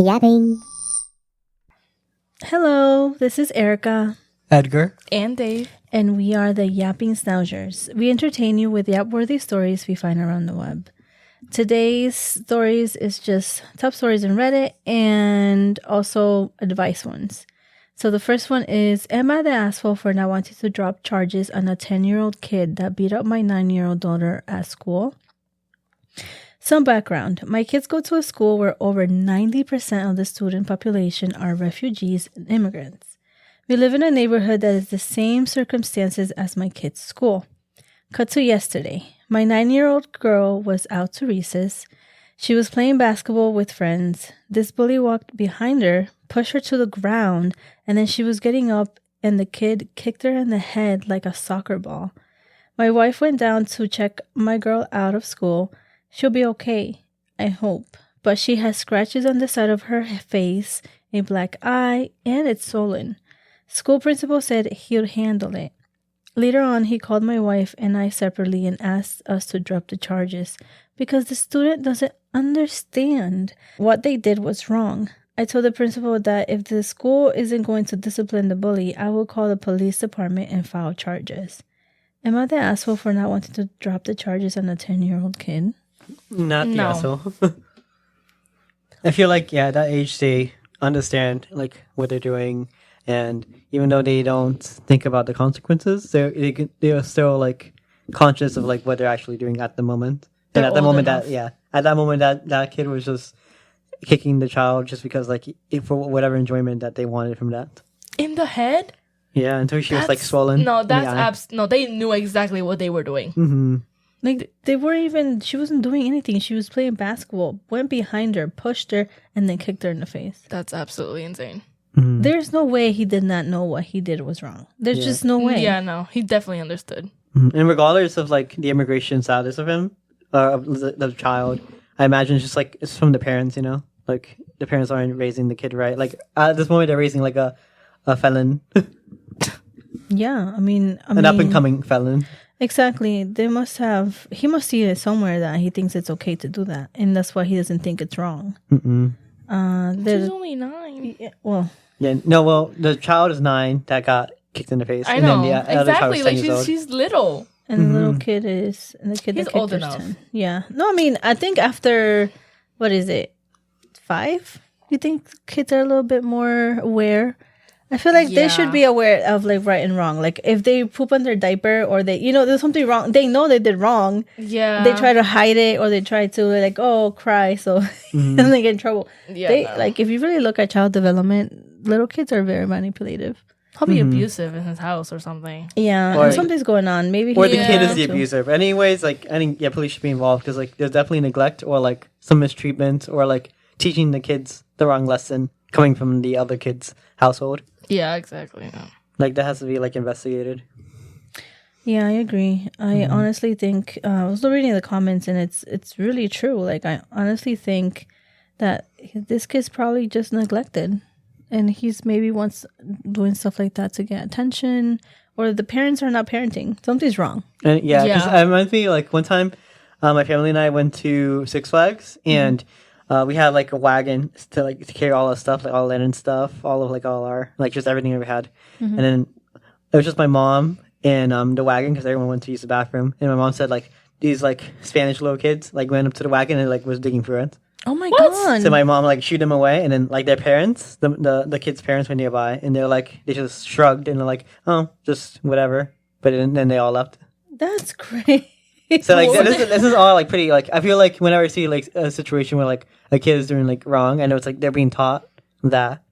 Yapping. Hello, this is Erica. Edgar. And Dave. And we are the Yapping Schnauzers. We entertain you with yap-worthy stories we find around the web. Today's stories is just top stories in Reddit and also advice ones. So the first one is, am I the asshole for not wanting to drop charges on a 10-year-old kid that beat up my 9-year-old daughter at school? Some background. My kids go to a school where over 90% of the student population are refugees and immigrants. We live in a neighborhood that is the same circumstances as my kids' school. Cut to yesterday. My 9-year-old girl was out to recess. She was playing basketball with friends. This bully walked behind her, pushed her to the ground, and then she was getting up and the kid kicked her in the head like a soccer ball. My wife went down to check my girl out of school. She'll be okay, I hope. But she has scratches on the side of her face, a black eye, and it's swollen. School principal said he'll handle it. Later on, he called my wife and I separately and asked us to drop the charges because the student doesn't understand what they did was wrong. I told the principal that if the school isn't going to discipline the bully, I will call the police department and file charges. Am I the asshole for not wanting to drop the charges on a 10-year-old kid? Not the asshole. I feel like, at that age, they understand, what they're doing. And even though they don't think about the consequences, they're still, conscious of, what they're actually doing at the moment. And at the moment that kid was just kicking the child just because, for whatever enjoyment that they wanted from that. In the head? Yeah, until she was, swollen. No, they knew exactly what they were doing. Mm-hmm. She wasn't doing anything. She was playing basketball, went behind her, pushed her, and then kicked her in the face. That's absolutely insane. Mm-hmm. There's no way he did not know what he did was wrong. There's just no way. Yeah, no. He definitely understood. Mm-hmm. And regardless of, the immigration status of him, of the child, I imagine it's just, it's from the parents, the parents aren't raising the kid right. At this moment, they're raising, a felon. Yeah, I mean... An up-and-coming felon. Exactly. He must see it somewhere that he thinks it's okay to do that. And that's why he doesn't think it's wrong. Mm-mm. She's only 9. Yeah, well... Yeah, no, well, the child is 9 that got kicked in the face. I know. And then the other child exactly. is 10 years old. She's little. And the little kid is... And the kid He's that kicked old her is enough. 10. Yeah. No, I mean, I think after... What is it? 5? You think kids are a little bit more aware? I feel like they should be aware of right and wrong. If they poop on their diaper or they, there's something wrong, they know they did wrong. Yeah. They try to hide it or they try to cry so and they get in trouble. Yeah. If you really look at child development, little kids are very manipulative. Probably abusive in his house or something. Yeah, Or and something's going on. Maybe or the kid is too. the abuser. Anyways, I think police should be involved because there's definitely neglect or some mistreatment or teaching the kids the wrong lesson coming from the other kid's household. Yeah, exactly. Yeah. That has to be investigated. Yeah, I agree. I honestly think I was reading the comments and it's really true. I honestly think that this kid's probably just neglected, and he's maybe once doing stuff like that to get attention, or the parents are not parenting. Something's wrong. And because I reminds me one time, my family and I went to Six Flags and. We had a wagon to carry all our stuff, all linen stuff, all of all our just everything that we had, and then it was just my mom and the wagon because everyone went to use the bathroom, and my mom said these Spanish little kids went up to the wagon and was digging through it. Oh my god! So my mom shooed them away, and then their parents, the kids' parents were nearby, and they're they just shrugged and they're oh, just whatever, but then they all left. That's great. So this is all pretty I feel whenever I see a situation where a kid is doing wrong, I know it's they're being taught that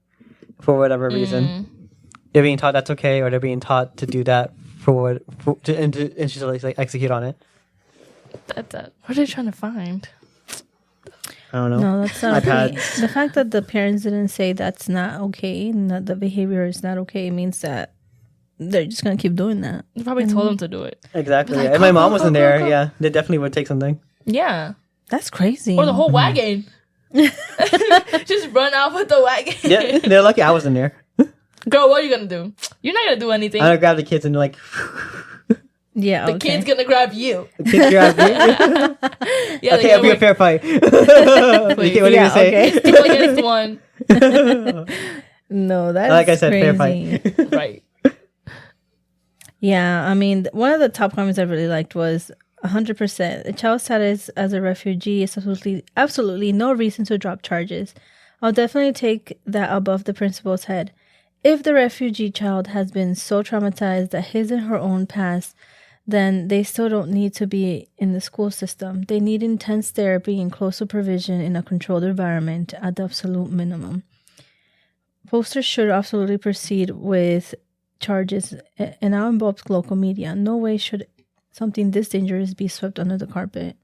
for whatever reason they're being taught that's okay, or they're being taught to do that and to execute on it. What are they trying to find? I don't know. No, that's not okay. iPads. The fact that the parents didn't say that's not okay and that the behavior is not okay means that they're just gonna keep doing that. You probably told them to do it. Exactly. If my mom wasn't there, yeah, they definitely would take something. Yeah. That's crazy. Or the whole wagon. Just run out with the wagon. Yeah, they're lucky I wasn't there. Girl, what are you gonna do? You're not gonna do anything. I'm gonna grab the kids and Yeah, The kid's gonna grab you. The kid grab me. Yeah, Okay, it'll be a fair fight. What do you Yeah, say? okay. It's 2 against 1. No, that's Like I said, fair crazy. fight. Right. Yeah, I mean, one of the top comments I really liked was 100%. A child status as a refugee is absolutely no reason to drop charges. I'll definitely take that above the principal's head. If the refugee child has been so traumatized that his and her own past, then they still don't need to be in the school system. They need intense therapy and close supervision in a controlled environment at the absolute minimum. Posters should absolutely proceed with charges and now involves local media. No way should something this dangerous be swept under the carpet.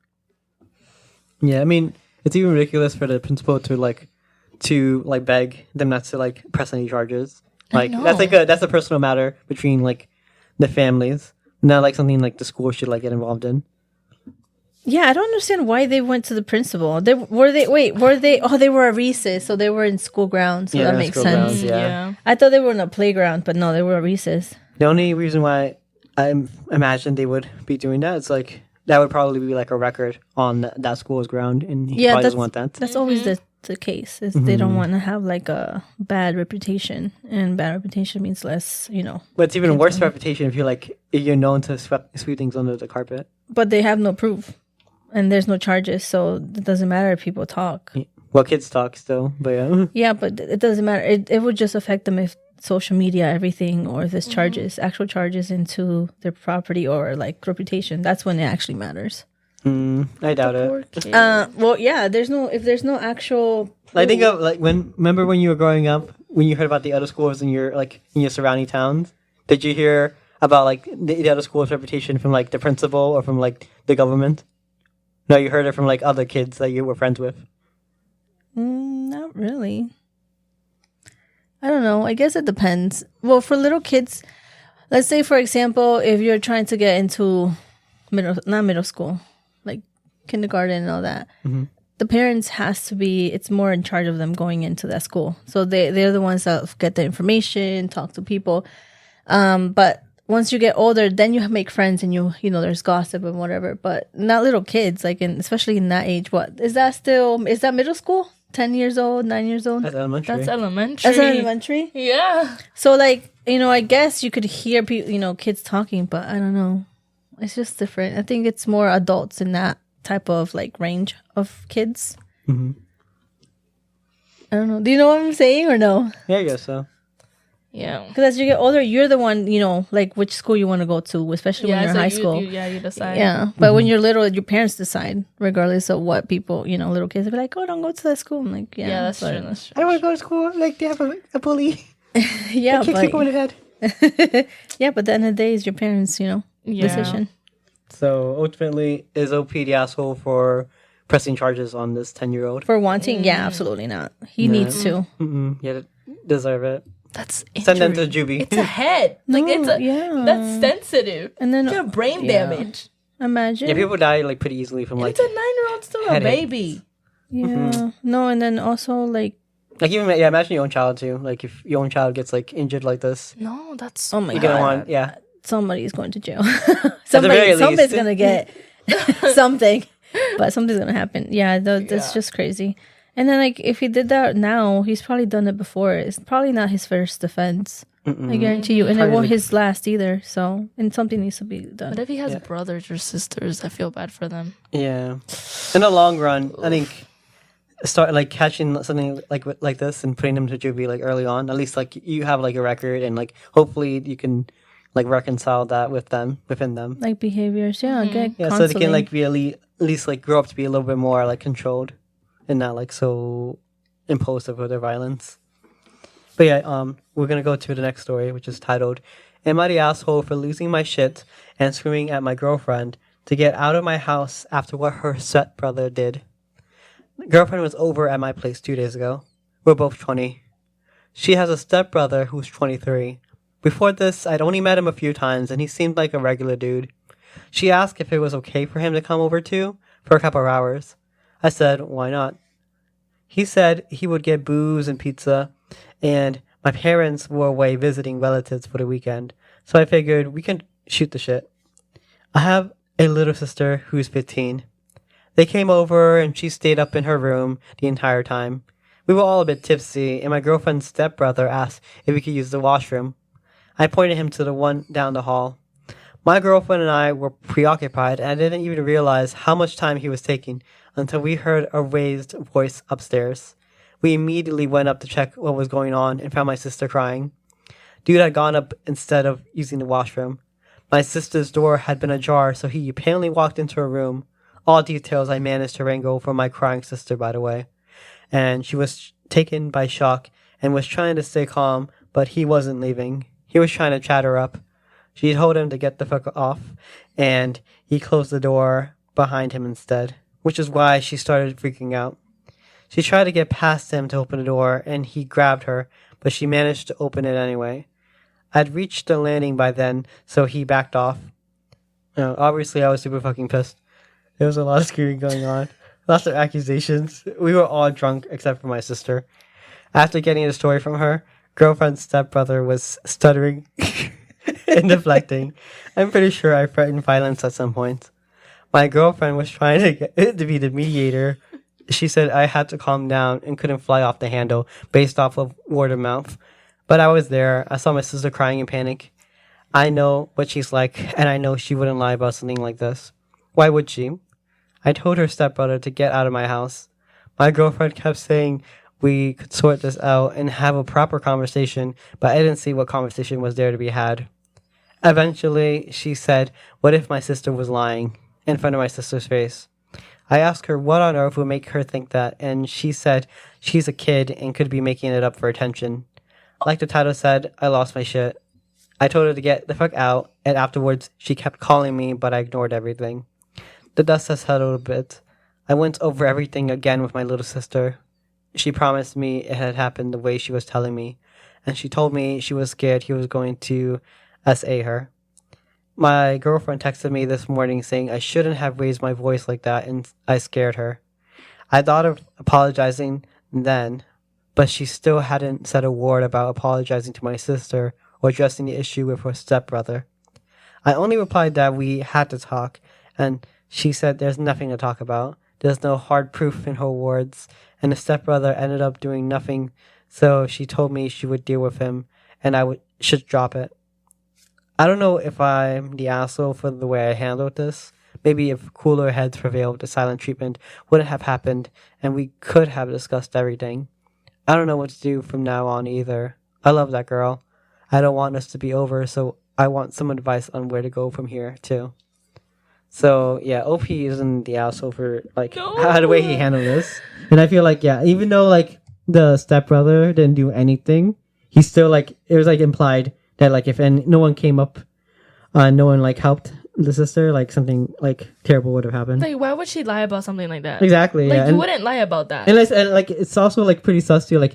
Yeah, I mean, it's even ridiculous for the principal to beg them not to like press any charges. Like that's a personal matter between like the families, not like something like the school should like get involved in. Yeah, I don't understand why they went to the principal. They were at recess, so they were in school grounds, so that makes sense. Grounds, yeah. I thought they were in a playground, but no, they were at recess. The only reason why I imagine they would be doing that is like that would probably be like a record on that school's ground, and he probably doesn't want that. That's always the case. Is they don't want to have like a bad reputation, and bad reputation means less, But it's even worse reputation if you're known to sweep things under the carpet. But they have no proof. And there's no charges, so it doesn't matter if people talk. Well, kids talk still, but yeah. Yeah, but it doesn't matter. It would just affect them if social media, everything, or if there's actual charges into their property or like reputation. That's when it actually matters. I doubt it. Well, yeah. If there's no actual. I think of remember when you were growing up, when you heard about the other schools in your surrounding towns. Did you hear about like the other school's reputation from like the principal or from like the government? No, you heard it from like other kids that you were friends with. Not really. I don't know. I guess it depends. Well, for little kids, let's say for example, if you're trying to get into not middle school, like kindergarten and all that, the parents has to be. It's more in charge of them going into that school. So they're the ones that get the information, talk to people. But once you get older, then you make friends and you know there's gossip and whatever, but not little kids, especially in that age. Is that middle school? 10 years old, 9 years old? That's elementary. That's elementary? Yeah. So I guess you could hear people, kids talking, but I don't know. It's just different. I think it's more adults in that type of range of kids. I don't know. Do you know what I'm saying or no? Yeah, I guess so. Yeah. Because as you get older, you're the one, which school you want to go to, especially when you're in high school. You decide. Yeah. But when you're little, your parents decide, regardless of what people, little kids will be like, oh, don't go to that school. I'm like, yeah. Yeah, that's true. I don't want to go to school. Like, they have a bully. Yeah. Kick people in the head. Yeah, but at the end of the day, is your parents, decision. So ultimately, is OP the asshole for pressing charges on this 10-year-old? For wanting? Yeah, absolutely not. He needs to. Yeah, deserve it. That's send them to juvie. It's a head. That's sensitive. And then you have brain damage. Imagine. Yeah, people die pretty easily from it's a 9-year-old still a baby. Yeah. No, and then also even imagine your own child too. Like if your own child gets injured like this. No, that's oh my God. Gonna want somebody's going to jail. Somebody's gonna get something, but something's gonna happen. Yeah, that's just crazy. And then, if he did that now, he's probably done it before. It's probably not his first offense. I guarantee you. And it won't his last either. So, and something needs to be done. But if he has brothers or sisters, I feel bad for them. Yeah. In the long run, I think start catching something like this and putting them to juvie early on. At least you have a record and hopefully you can reconcile that within them. Behaviors, so they can be at least grow up to be a little bit more controlled. And not so impulsive with their violence. But yeah, we're gonna go to the next story, which is titled, "Am I the asshole for losing my shit and screaming at my girlfriend to get out of my house after what her stepbrother did?" Girlfriend was over at my place 2 days ago. We're both 20. She has a stepbrother who's 23. Before this, I'd only met him a few times, and he seemed like a regular dude. She asked if it was okay for him to come over too, for a couple of hours. I said, why not? He said he would get booze and pizza, and my parents were away visiting relatives for the weekend, so I figured we can shoot the shit. I have a little sister who's 15. They came over and she stayed up in her room the entire time. We were all a bit tipsy, and my girlfriend's stepbrother asked if we could use the washroom. I pointed him to the one down the hall. My girlfriend and I were preoccupied, and I didn't even realize how much time he was taking until we heard a raised voice upstairs. We immediately went up to check what was going on and found my sister crying. Dude had gone up instead of using the washroom. My sister's door had been ajar, so he apparently walked into her room. All details I managed to wrangle from my crying sister, by the way. And she was taken by shock and was trying to stay calm, but he wasn't leaving. He was trying to chat her up. She told him to get the fuck off, and he closed the door behind him instead, which is why she started freaking out. She tried to get past him to open the door, and he grabbed her, but she managed to open it anyway. I'd reached the landing by then, so he backed off. Obviously, I was super fucking pissed. There was a lot of screaming going on. Lots of accusations. We were all drunk except for my sister. After getting the story from her, girlfriend's stepbrother was stuttering and deflecting. I'm pretty sure I threatened violence at some point. My girlfriend was trying to get to be the mediator. She said I had to calm down and couldn't fly off the handle based off of word of mouth. But I was there. I saw my sister crying in panic. I know what she's like, and I know she wouldn't lie about something like this. Why would she? I told her stepbrother to get out of my house. My girlfriend kept saying we could sort this out and have a proper conversation, but I didn't see what conversation was there to be had. Eventually, she said, what if my sister was lying, in front of my sister's face? I asked her what on earth would make her think that, and she said she's a kid and could be making it up for attention. Like the title said, I lost my shit. I told her to get the fuck out, and afterwards she kept calling me, but I ignored everything. The dust has settled a bit. I went over everything again with my little sister. She promised me it had happened the way she was telling me, and she told me she was scared he was going to SA her. My girlfriend texted me this morning saying I shouldn't have raised my voice like that, and I scared her. I thought of apologizing then, but she still hadn't said a word about apologizing to my sister or addressing the issue with her stepbrother. I only replied that we had to talk, and she said there's nothing to talk about. There's no hard proof in her words, and the stepbrother ended up doing nothing, so she told me she would deal with him, and I should drop it. I don't know if I'm the asshole for the way I handled this. Maybe if cooler heads prevailed, the silent treatment wouldn't have happened, and we could have discussed everything. I don't know what to do from now on either. I love that girl. I don't want us to be over, so I want some advice on where to go from here, too. So, yeah, OP isn't the asshole for, how the way he handled this. And I feel like, yeah, even though, the stepbrother didn't do anything, he still, it was, implied that, if no one came up, no one, helped the sister, something, terrible would have happened. Why would she lie about something like that? Exactly, yeah. You wouldn't lie about that. And it's also, pretty sus, too,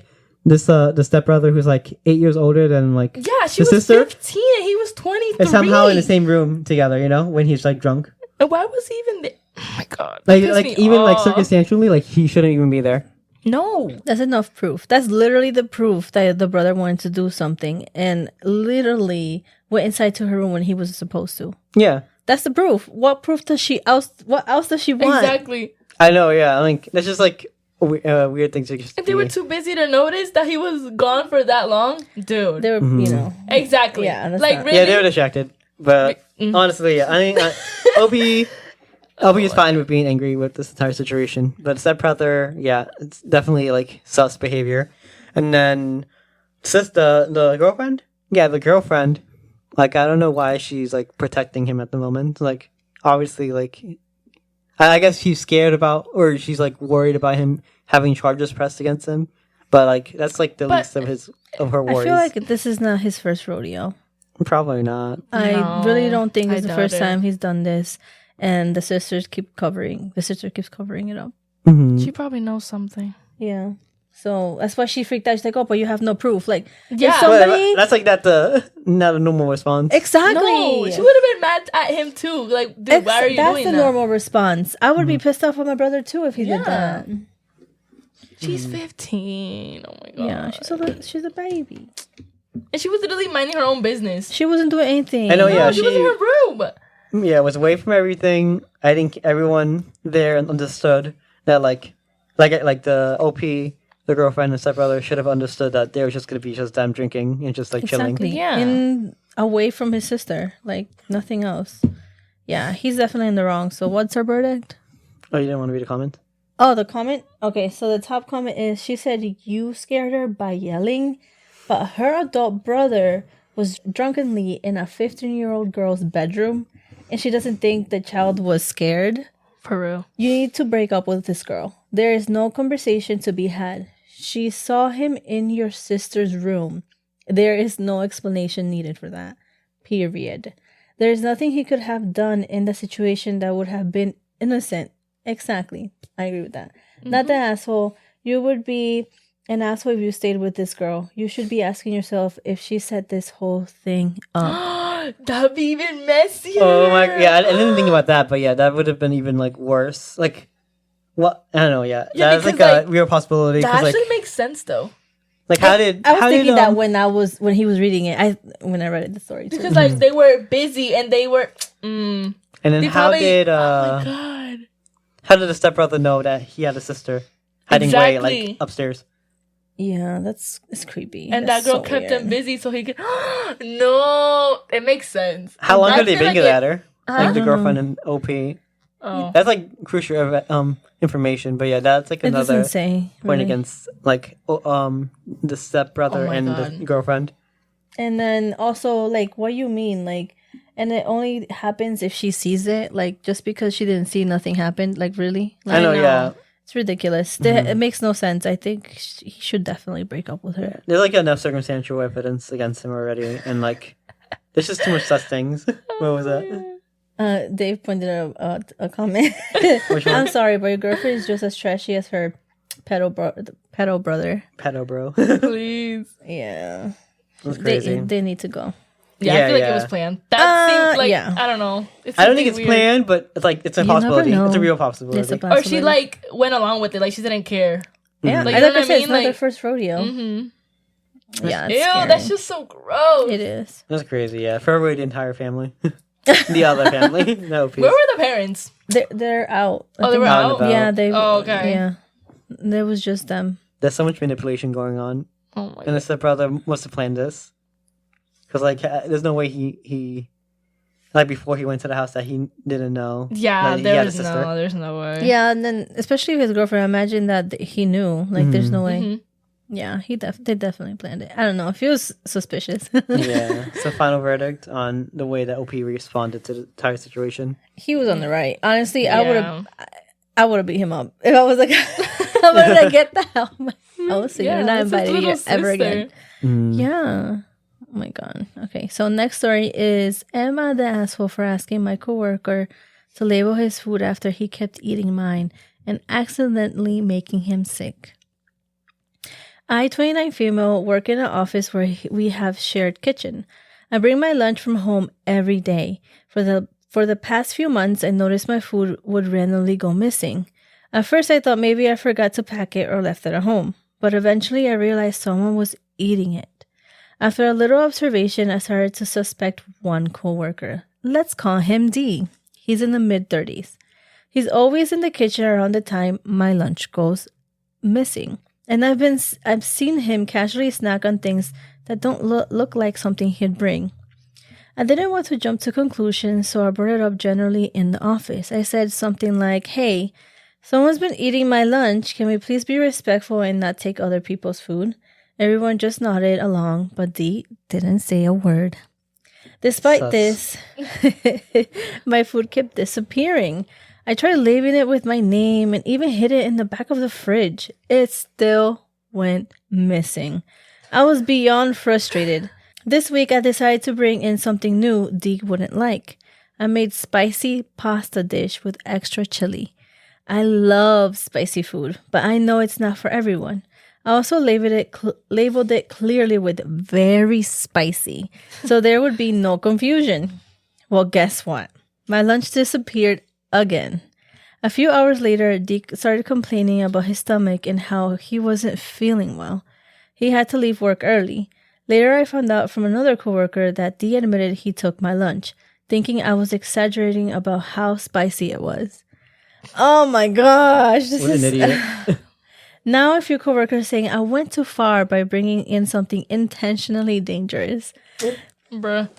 this, the stepbrother who's, 8 years older than, yeah, she the was sister. 15 and he was 23. They're somehow in the same room together, when he's, drunk. And why was he even there? Oh, my God. Circumstantially, he shouldn't even be there. No. That's enough proof. That's literally the proof that the brother wanted to do something and literally went inside to her room when he wasn't supposed to. Yeah. That's the proof. What proof does she else? What else does she want? Exactly. I know, yeah. That's just, weird things. If they were too busy to notice that he was gone for that long, dude. They were, Exactly. Yeah, really? Yeah, they were distracted. But honestly, yeah, I mean, OP is fine with being angry with this entire situation. But stepbrother, yeah, it's definitely sus behavior. And then the girlfriend? Yeah, the girlfriend. I don't know why she's protecting him at the moment. Obviously, I guess she's scared about, or she's worried about him having charges pressed against him. But that's the least of her worries. I feel like this is not his first rodeo. Probably not. I really don't think it's the first it. time he's done this, and the sister keeps covering it up. Mm-hmm. She probably knows something. Yeah. So that's why she freaked out. She's like, "Oh, but you have no proof." Yeah. Somebody... That's not a normal response. Exactly. No, she would have been mad at him too. Dude, why are you doing that? That's the normal response. I would be pissed off at my brother too if he did that. She's 15. Oh my God. Yeah, she's a baby. And she was literally minding her own business. She wasn't doing anything. I know, yeah. She was in her room. was away from everything. I think everyone there understood that, like the OP, the girlfriend and stepbrother should have understood that they were just going to be just them drinking and just like chilling. Yeah. And away from his sister, like nothing else. Yeah, he's definitely in the wrong. So what's her verdict? Oh, you didn't want to read a comment? Oh, the comment? Okay, so the top comment is, she said you scared her by yelling, but her adult brother was drunkenly in a 15-year-old girl's bedroom, and she doesn't think the child was scared. For real. You need to break up with this girl. There is no conversation to be had. She saw him in your sister's room. There is no explanation needed for that. Period. There is nothing he could have done in the situation that would have been innocent. Exactly. I agree with that. Mm-hmm. Not the asshole. You would be an asshole if you stayed with this girl. You should be asking yourself if she set this whole thing up. That'd be even messier. Oh my, yeah, I didn't think about that, but yeah, that would have been even like worse. Like, what? I don't know. Yeah, that's like a real possibility. That like, actually makes sense though. Like, I was thinking that when he was reading it, when I read the story too. Because like they were busy and they were. And then oh my God. How did the stepbrother know that he had a sister hiding away like upstairs? Yeah, it's creepy. And that girl kept him busy so he could. No, it makes sense. How long have they been together? Like the girlfriend and OP. Oh. That's like crucial information, but yeah, that's like another point against like the stepbrother and the girlfriend. And then also like, what do you mean, like, and it only happens if she sees it, like just because she didn't see nothing happened, like really? Like, I know, yeah. It's ridiculous. It makes no sense. I think he should definitely break up with her. Yeah. There's like enough circumstantial evidence against him already, and like there's just too much such things. What was that? Dave pointed out a comment. I'm sorry, but your girlfriend is just as trashy as her pedo brother. Pedo bro. Please. Yeah. That's crazy. They need to go. Yeah, I feel like it was planned. That seems like, I don't know. I don't think it's planned, but it's like, it's a possibility. It's a real possibility. It's a possibility. Or she like went along with it, like she didn't care. Yeah, like, I like I said, it's not their first rodeo. Mm-hmm. Yeah, ew, that's just so gross. It is. That's crazy. Yeah, for everybody, the entire family, the other family. No, peace. Where were the parents? They're out. Oh, they were out. Yeah, they. Oh, okay. Yeah, there was just them. There's so much manipulation going on. Oh my God. And the stepbrother must have planned this. Because, like, there's no way he, like, before he went to the house that he didn't know. Yeah, there's no way. Yeah, and then, especially with his girlfriend, I imagine that he knew. Like, there's no way. Mm-hmm. Yeah, they definitely planned it. I don't know. It feels suspicious. Yeah. So, final verdict on the way that OP responded to the entire situation. He was on the right. Honestly, I would have beat him up. If I was like, I'm going to get the hell out of my house, so you're not invited here ever again. Yeah. Oh my God. Okay, so next story is, am I the asshole for asking my coworker to label his food after he kept eating mine and accidentally making him sick? I, 29 female, work in an office where we have shared kitchen. I bring my lunch from home every day. For the past few months, I noticed my food would randomly go missing. At first, I thought maybe I forgot to pack it or left it at home, but eventually I realized someone was eating it. After a little observation, I started to suspect one coworker. Let's call him D. He's in the mid-30s. He's always in the kitchen around the time my lunch goes missing. And I've seen him casually snack on things that don't look like something he'd bring. I didn't want to jump to conclusions, so I brought it up generally in the office. I said something like, hey, someone's been eating my lunch. Can we please be respectful and not take other people's food? Everyone just nodded along, but D didn't say a word. Despite this, my food kept disappearing. I tried leaving it with my name and even hid it in the back of the fridge. It still went missing. I was beyond frustrated. This week, I decided to bring in something new D wouldn't like. I made spicy pasta dish with extra chili. I love spicy food, but I know it's not for everyone. I also labeled it clearly with very spicy, so there would be no confusion. Well, guess what? My lunch disappeared again. A few hours later, Deke started complaining about his stomach and how he wasn't feeling well. He had to leave work early. Later, I found out from another coworker that D admitted he took my lunch. thinking I was exaggerating about how spicy it was. Oh my gosh. What an idiot. Now if your coworker is saying, I went too far by bringing in something intentionally dangerous. Bruh.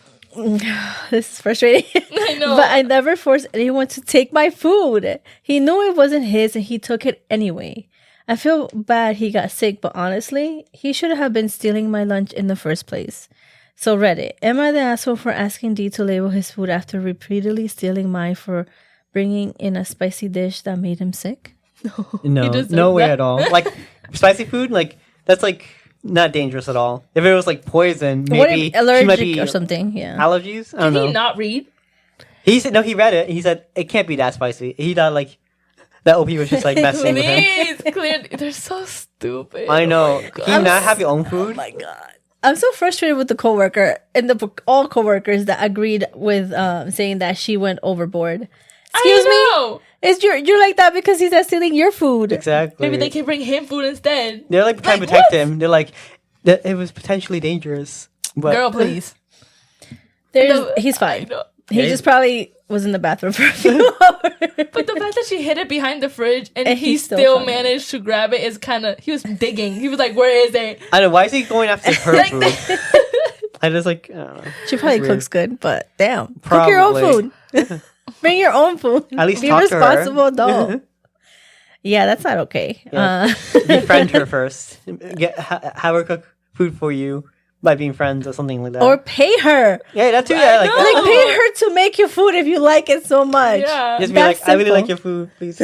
This is frustrating. I know. But I never forced anyone to take my food. He knew it wasn't his and he took it anyway. I feel bad he got sick, but honestly, he should have been stealing my lunch in the first place. So Reddit, am I the asshole for asking D to label his food after repeatedly stealing mine for bringing in a spicy dish that made him sick? No way at all. Like, spicy food, like, that's, like, not dangerous at all. If it was, like, poison, maybe What if allergic she might be or something? Yeah. Allergies? I don't know. Did he not read? He said, no, he read it. He said, it can't be that spicy. He thought, like, that OP was just, like, messing with him. Please, clearly. They're so stupid. I know. Oh my Can you not have your own Oh food? my god. I'm so frustrated with the coworker and all coworkers that agreed with saying that she went overboard. Excuse me? You're like that because he's stealing your food. Exactly. Maybe they can bring him food instead. They're, like, trying to protect him. They're like, it was potentially dangerous. But Girl, please. He's fine. He just probably was in the bathroom for a few hours. But the fact that she hid it behind the fridge and he he's still managed to grab it is kind of... He was digging. He was like, where is it? I don't know. Why is he going after her Like food? I just, like, I don't know. She probably That's cooks good, but damn. Probably. Cook your own food. Bring your own food. At least be talk to her. responsible adult. Yeah, that's not okay. Yeah. Befriend her first. Have her cook food for you by being friends or something like that. Or pay her. Yeah, that too. Yeah, like, Like, pay her to make your food if you like it so much. Yeah. just be That's like, I really simple. like your food, please.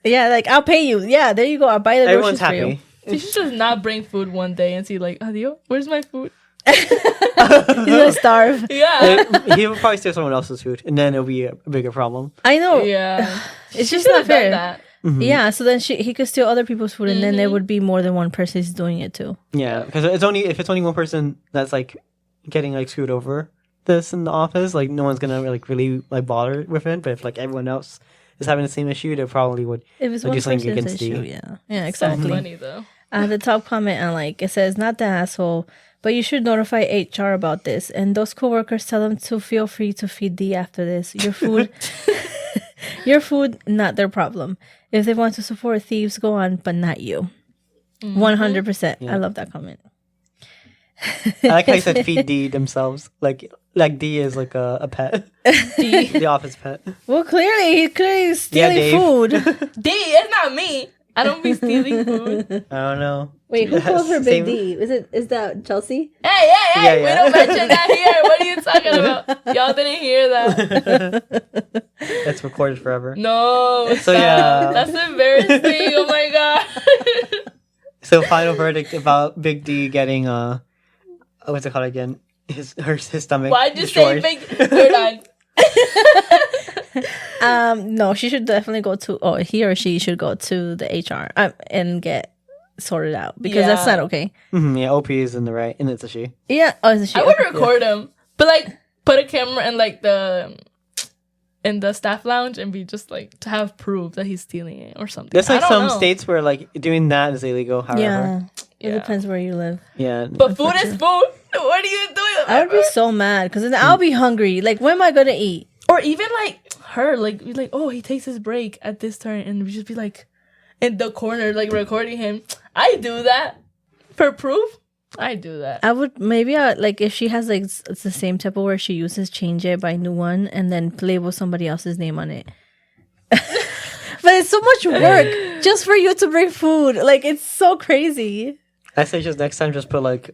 Yeah, like, I'll pay you. Yeah, there you go. I'll buy the Everyone's groceries for you. happy. She should just not bring food one day and see like, adios, where's my food? He's gonna starve. Yeah. He would probably steal someone else's food, and then it'll be a bigger problem. I know. Yeah. It's She just should not have done fair. that. Mm-hmm. Yeah, so then he could steal other people's food, and then there would be more than one person who's doing it too. Yeah, because if it's only one person that's like getting like screwed over this in the office, like no one's gonna like really like bother with it. But if like everyone else is having the same issue, they probably would. If it's Like, one do something person's against issue, you. yeah, So exactly. funny though. The top comment on it says, not the asshole, but you should notify HR about this. And those coworkers, tell them to feel free to feed D after this. Your food, your food, not their problem. If they want to support thieves, go on, but not you. 100%. Yeah. I love that comment. I like how you said feed D themselves. Like D is like a pet, the office pet. Well, he's clearly stealing Dave. food. D, it's not me. I don't be stealing food. I don't know. Wait, who calls her Big Same- D? Is that Chelsea? Hey, Yeah, we yeah. don't mention that here. What are you talking about? Y'all didn't hear that. It's recorded forever. No. So, stop. yeah. That's embarrassing. Oh my god. So final verdict about Big D getting what's it called again? His stomach. Why'd you destroyed. say big? We're done. No, she should definitely go to, or he or she should go to the HR and get sorted out because that's Yeah. not okay. Mhm, yeah, OP is in the right, and it's a she. Yeah, oh, it's a she. I would record him, but like put a camera in like in the staff lounge and be just like to have proof that he's stealing it or something. There's like I don't some know. states where like doing that is illegal. However, Yeah, it Yeah. depends where you live. yeah. But food is food. What are you doing? I would be so mad because then I'll be hungry. Like, when am I gonna eat? Or even like her, like be like, oh, he takes his break at this turn, and we just be like in the corner, like recording him. I do that for proof. I do that. I would maybe like if she has like it's the same type of where she uses, change it, buy a new one, and then label somebody else's name on it. But it's so much work just for you to bring food. Like, it's so crazy. I say just next time, just put like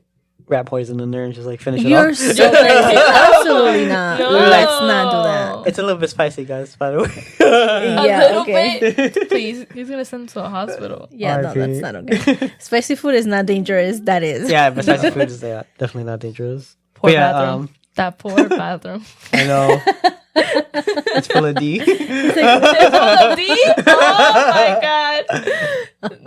rat poison in there and just like finish it You're off. so crazy. Absolutely not. No. Let's not do that. It's a little bit spicy, guys. By the way. A Yeah, little okay. bit. Please, he's gonna send him to a hospital. Yeah, no, RP. that's not okay. Spicy food is not dangerous. That is. Yeah, but spicy food is definitely not dangerous. Poor But yeah, bathroom. That poor bathroom. I know. It's full of D. It's full of D? Oh my god.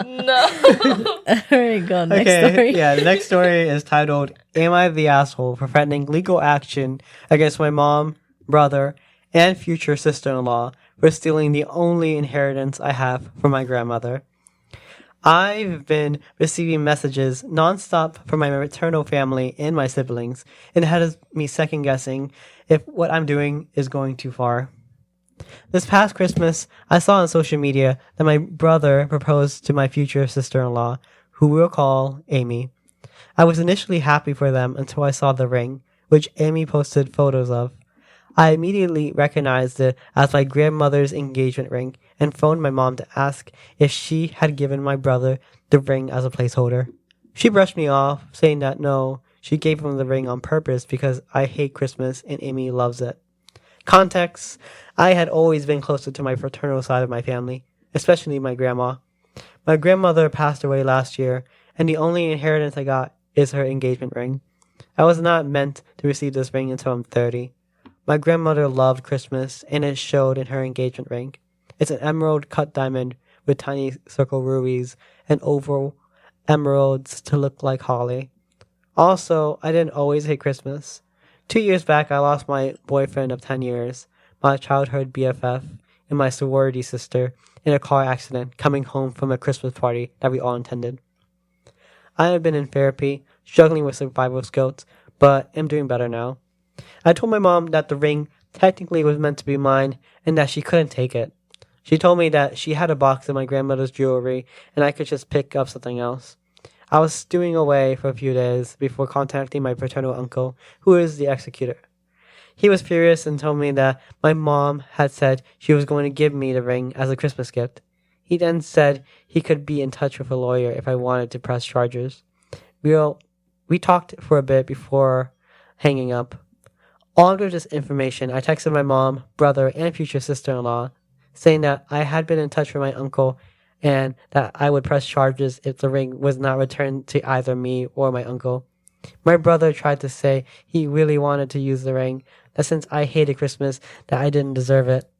No. There you go. Next story. Yeah, the next story is titled, Am I the Asshole for Threatening Legal Action Against My Mom, Brother, and Future Sister-in-Law for Stealing the Only Inheritance I Have from my grandmother? I've been receiving messages nonstop from my maternal family and my siblings, and it has me second guessing if what I'm doing is going too far. This past Christmas, I saw on social media that my brother proposed to my future sister-in-law, who we'll call Amy. I was initially happy for them until I saw the ring, which Amy posted photos of. I immediately recognized it as my grandmother's engagement ring and phoned my mom to ask if she had given my brother the ring as a placeholder. She brushed me off, saying that no, she gave him the ring on purpose because I hate Christmas and Amy loves it. Context: I had always been closer to my fraternal side of my family, especially my grandma. My grandmother passed away last year, and the only inheritance I got is her engagement ring. I was not meant to receive this ring until I'm 30. My grandmother loved Christmas, and it showed in her engagement ring. It's an emerald cut diamond with tiny circle rubies and oval emeralds to look like holly. Also, I didn't always hate Christmas. 2 years back, I lost my boyfriend of 10 years, my childhood BFF, and my sorority sister in a car accident coming home from a Christmas party that we all attended. I have been in therapy, struggling with survival skills, but am doing better now. I told my mom that the ring technically was meant to be mine and that she couldn't take it. She told me that she had a box of my grandmother's jewelry and I could just pick up something else. I was stewing away for a few days before contacting my paternal uncle, who is the executor. He was furious and told me that my mom had said she was going to give me the ring as a Christmas gift. He then said he could be in touch with a lawyer if I wanted to press charges. We talked for a bit before hanging up. Armed with this information, I texted my mom, brother, and future sister-in-law, saying that I had been in touch with my uncle and that I would press charges if the ring was not returned to either me or my uncle. My brother tried to say he really wanted to use the ring, that since I hated Christmas, that I didn't deserve it.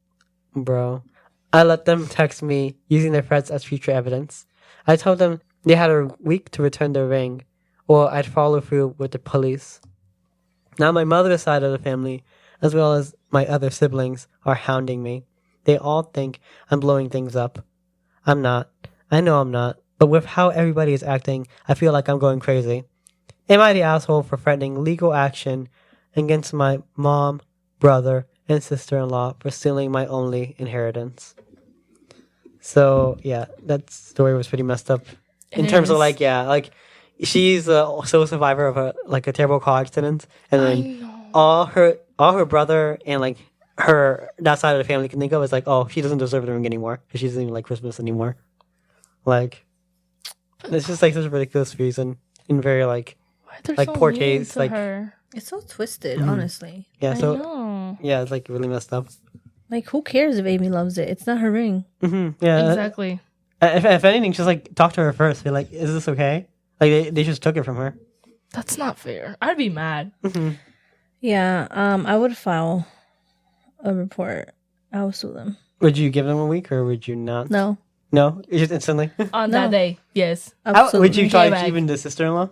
Bro. I let them text me, using their threats as future evidence. I told them they had a week to return the ring, or I'd follow through with the police. Now my mother's side of the family, as well as my other siblings, are hounding me. They all think I'm blowing things up. I'm not. I know I'm not. But with how everybody is acting, I feel like I'm going crazy. Am I the asshole for threatening legal action against my mom, brother, and sister-in-law for stealing my only inheritance? So, yeah, that story was pretty messed up. In terms of, she's a sole survivor of a terrible car accident. And then all her brother and, that side of the family can think of is she doesn't deserve the ring anymore because she doesn't even like Christmas anymore. It's just such a ridiculous reason and very poor taste. Her? It's so twisted, honestly. Yeah, it's really messed up. Who cares if Amy loves it? It's not her ring. Mm-hmm. Yeah, exactly. If anything, just talk to her first. Be like, is this okay? They just took it from her. That's not fair. I'd be mad. Mm-hmm. Yeah, I would file a report. I would sue them. Would you give them a week or would you not? No. No? It's just instantly? On that day, yes. Absolutely. Would you charge even the sister-in-law?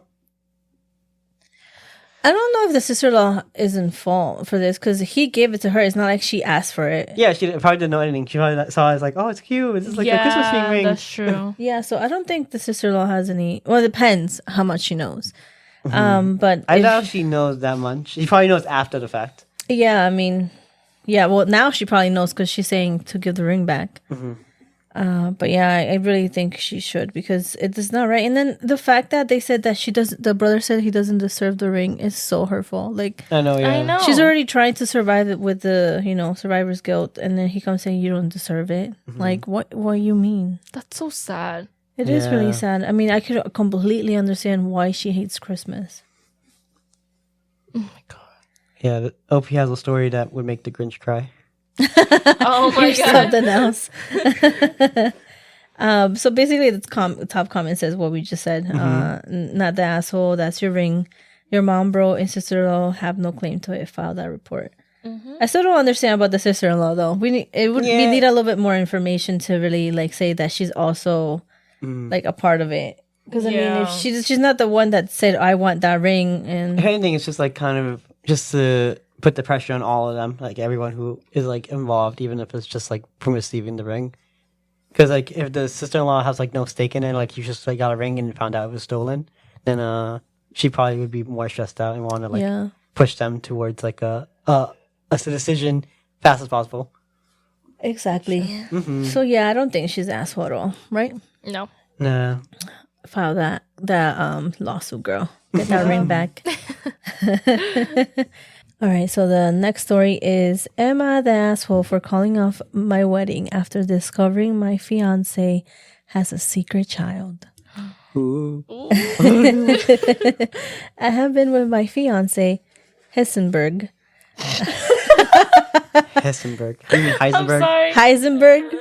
I don't know if the sister-in-law is in fault for this because he gave it to her. It's not like she asked for it. Yeah, she probably didn't know anything. She probably saw it as oh, it's cute. It's just a Christmas theme ring. That's true. Yeah, so I don't think the sister-in-law has any... Well, it depends how much she knows. Mm-hmm. But I doubt she knows that much. She probably knows after the fact. Yeah, I mean... Yeah, well, now she probably knows because she's saying to give the ring back. Mm-hmm. But yeah, I really think she should because it is not right. And then the fact that they said that the brother said he doesn't deserve the ring is so hurtful. I know, yeah. I know. She's already trying to survive it with the, survivor's guilt. And then he comes saying you don't deserve it. Mm-hmm. What you mean? That's so sad. It is really sad. I mean, I could completely understand why she hates Christmas. Oh my God. Yeah, OP has a story that would make the Grinch cry. Oh my God. Something else. So basically the top comment says what we just said. Not the asshole, that's your ring. Your mom, bro, and sister-in-law have no claim to it. File that report. Mm-hmm. I still don't understand about the sister-in-law though. We need a little bit more information to really say that she's also a part of it. Because I mean, if she's not the one that said I want that ring, and if anything, it's just kind of just to put the pressure on all of them, everyone who is involved, even if it's just from receiving the ring. Because like if the sister-in-law has like no stake in it, like you just like got a ring and found out it was stolen, then she probably would be more stressed out and want to like push them towards like a decision fast as possible. Exactly. Mm-hmm. So yeah, I don't think she's an asshole at all, right? No. Nah. File that lawsuit, girl. Get that ring back. All right, so the next story is, am I the asshole for calling off my wedding after discovering my fiance has a secret child? Ooh. I have been with my fiance, Hessenberg. Hessenberg. You mean Heisenberg? I'm sorry. Heisenberg.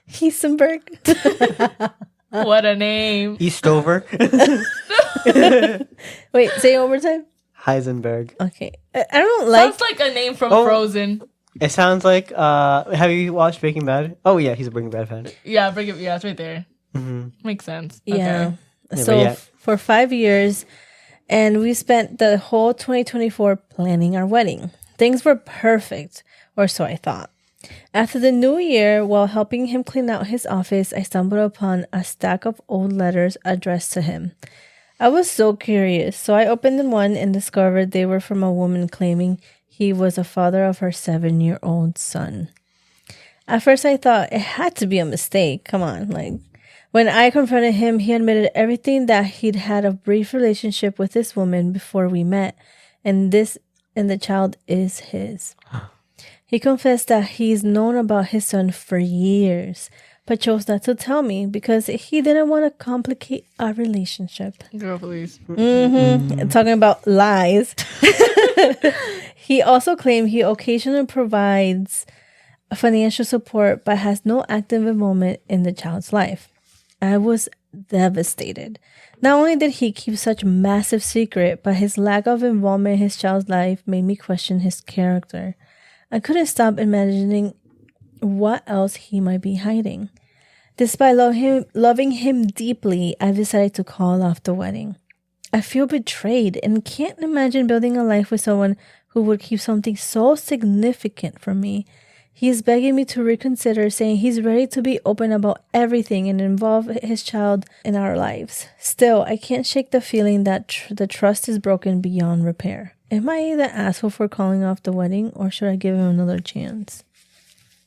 Heisenberg. What a name. Eastover. Wait, say it one more time. Heisenberg. Okay. I don't like... Sounds like a name from Frozen. It sounds like... have you watched Breaking Bad? Oh, yeah, he's a Breaking Bad fan. Yeah, it's right there. Mm-hmm. Makes sense. Yeah. Okay. So, for 5 years, and we spent the whole 2024 planning our wedding. Things were perfect, or so I thought. After the new year, while helping him clean out his office, I stumbled upon a stack of old letters addressed to him. I was so curious, so I opened one and discovered they were from a woman claiming he was a father of her 7-year-old son. At first, I thought it had to be a mistake. Come on, like... When I confronted him, he admitted everything, that he'd had a brief relationship with this woman before we met, and the child is his. He confessed that he's known about his son for years, but chose not to tell me because he didn't want to complicate our relationship. Girl, please. Mm-hmm. Talking about lies. He also claimed he occasionally provides financial support, but has no active involvement in the child's life. I was devastated. Not only did he keep such massive secret, but his lack of involvement in his child's life made me question his character. I couldn't stop imagining what else he might be hiding. Despite loving him deeply, I decided to call off the wedding. I feel betrayed and can't imagine building a life with someone who would keep something so significant from me. He is begging me to reconsider, saying he's ready to be open about everything and involve his child in our lives. Still, I can't shake the feeling that the trust is broken beyond repair. Am I the asshole for calling off the wedding, or should I give him another chance?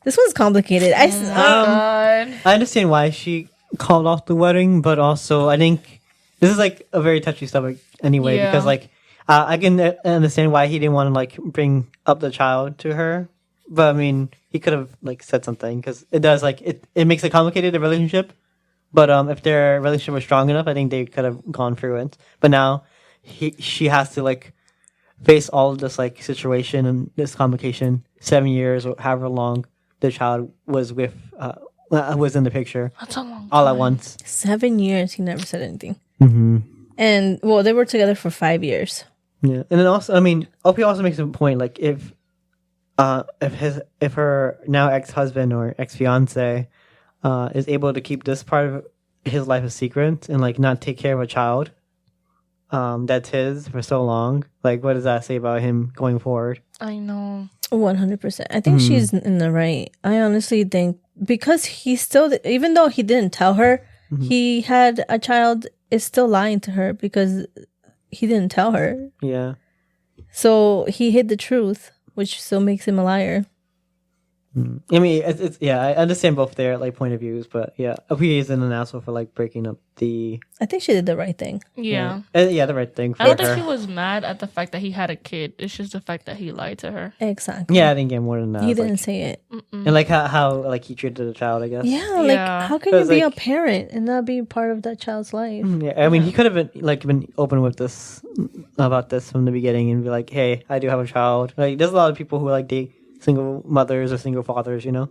This one's complicated. I understand why she called off the wedding, but also I think this is like a very touchy subject anyway, because like I can understand why he didn't want to like bring up the child to her. But I mean, he could have like said something, because it does like it makes it complicated, the relationship. But if their relationship was strong enough, I think they could have gone through it. But now she has to like face all of this like situation and this complication. 7 years or however long the child was with was in the picture. That's a long time. All at once. 7 years, he never said anything. Mm-hmm. And well, they were together for 5 years. Yeah, and then also, I mean, OP also makes a point like if her now ex-husband or ex-fiance is able to keep this part of his life a secret and like not take care of a child that's his for so long, like what does that say about him going forward? I know. 100%. I think she's in the right. I honestly think because he still, even though he didn't tell her he had a child, is still lying to her because he didn't tell her. Yeah. So he hid the truth, which still makes him a liar. I mean, it's I understand both their like point of views, but yeah, OP isn't an asshole for like breaking up the. I think she did the right thing. Yeah, the right thing. For I don't her. think he was mad at the fact that he had a kid. It's just the fact that he lied to her. Exactly. Yeah, I didn't get more than that. He didn't say it. And like how like he treated the child, I guess. Yeah, like how can you be like, a parent and not be part of that child's life? Yeah, I mean, he could have been open with this about this from the beginning and be like, "Hey, I do have a child." Like, there's a lot of people who like date single mothers or single fathers, you know.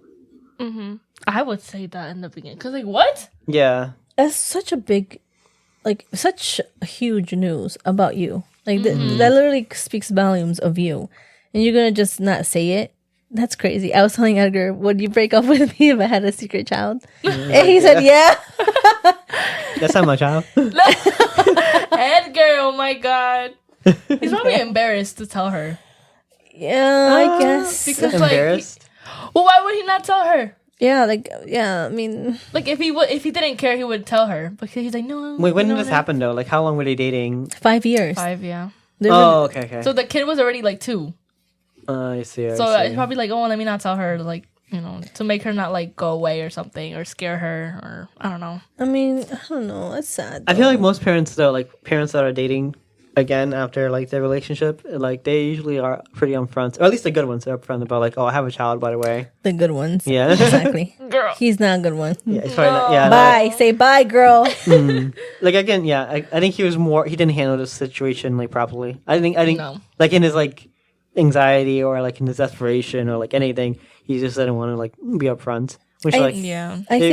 Mm-hmm. I would say that in the beginning, because like what? Yeah, that's such a big, like such huge news about you. Like that literally speaks volumes of you, and you're gonna just not say it. That's crazy. I was telling Edgar, would you break up with me if I had a secret child? And he said, yeah. That's not my child. Edgar, oh my god, he's probably embarrassed to tell her. Yeah, I guess because embarrassed. Well, why would he not tell her? Yeah, I mean, Like if he didn't care, he would tell her. But he's like, no. Wait, when did this happen though? Like, how long were they dating? 5 years. 5, yeah. Okay. So the kid was already like 2. I see. So it's probably like, oh, let me not tell her, like, to make her not like go away or something or scare her or I don't know. I mean, I don't know. It's sad. I feel like most parents though, like parents that are dating again after like their relationship, like they usually are pretty upfront, or at least the good ones are upfront about like, oh, I have a child, by the way. The good ones. Yeah. Exactly. Girl. He's not a good one. Yeah, it's probably not, yeah. Bye. Say bye, girl. Like again, yeah. I think he didn't handle the situation like properly. I think No. like in his like anxiety or like in his desperation or like anything, he just didn't want to like be upfront. Which I think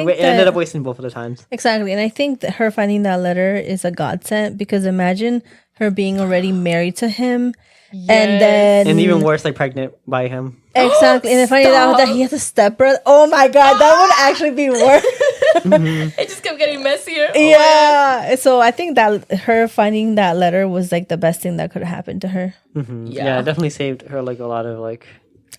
it ended up wasting both of the times. Exactly. And I think that her finding that letter is a godsend, because imagine her being already married to him and then... And even worse, like pregnant by him. Exactly. And then finding out that he has a stepbrother. Oh my God, that would actually be worse. It just kept getting messier. Yeah. So I think that her finding that letter was like the best thing that could have happened to her. Yeah, it definitely saved her like a lot of like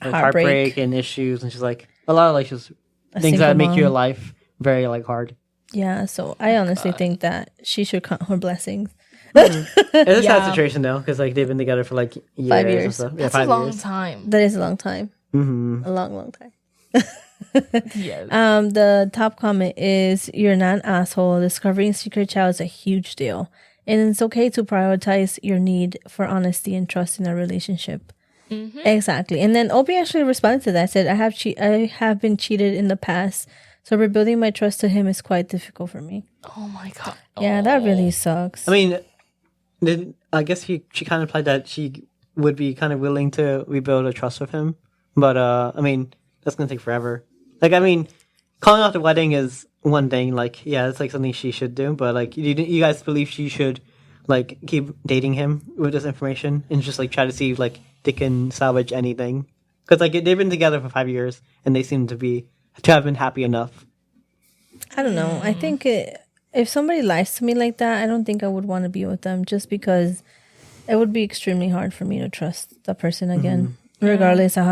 heartbreak and issues, and she's like a lot of like just things that make your life very like hard. Yeah, so I honestly think that she should count her blessings. It's a sad situation though, because like they've been together for like years. 5 years. And stuff. That's 5 a long years. time. That is a long time. Mm-hmm. A long time. Yes. The top comment is, you're not an asshole. Discovering secret child is a huge deal. And it's okay to prioritize your need for honesty and trust in a relationship. Mm-hmm. Exactly. And then Obi actually responded to that. Said, I have been cheated in the past, so rebuilding my trust to him is quite difficult for me. Oh my God. Yeah, that really sucks. I mean, I guess she kind of implied that she would be kind of willing to rebuild a trust with him, but I mean, that's gonna take forever. Like, I mean, calling off the wedding is one thing. Like, yeah, it's like something she should do, but like, you guys believe she should like keep dating him with this information and just like try to see if like they can salvage anything? Because like they've been together for 5 years and they seem to have been happy enough. I don't know. I think if somebody lies to me like that, I don't think I would want to be with them, just because it would be extremely hard for me to trust the person again, regardless of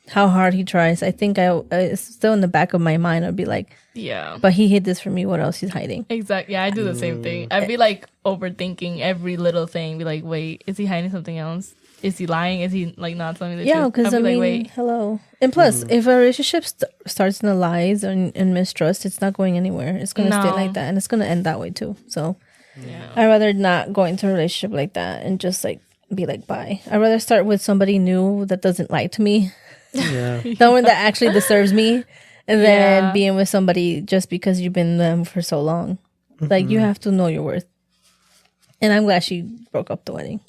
how hard he tries. I think it's still in the back of my mind. I'd be like, yeah, but he hid this from me. What else he's hiding? Exactly. Yeah, I do the same thing. I'd be like overthinking every little thing. Be like, wait, is he hiding something else? Is he lying? Is he like not telling the truth? Yeah, because I mean, wait. Hello. And plus, if a relationship starts in the lies and mistrust, it's not going anywhere. It's going to stay like that, and it's going to end that way too. So, I'd rather not go into a relationship like that and just like be like, bye. I'd rather start with somebody new that doesn't lie to me, someone that actually deserves me, and then being with somebody just because you've been with them for so long. Like, you have to know your worth. And I'm glad she broke up the wedding.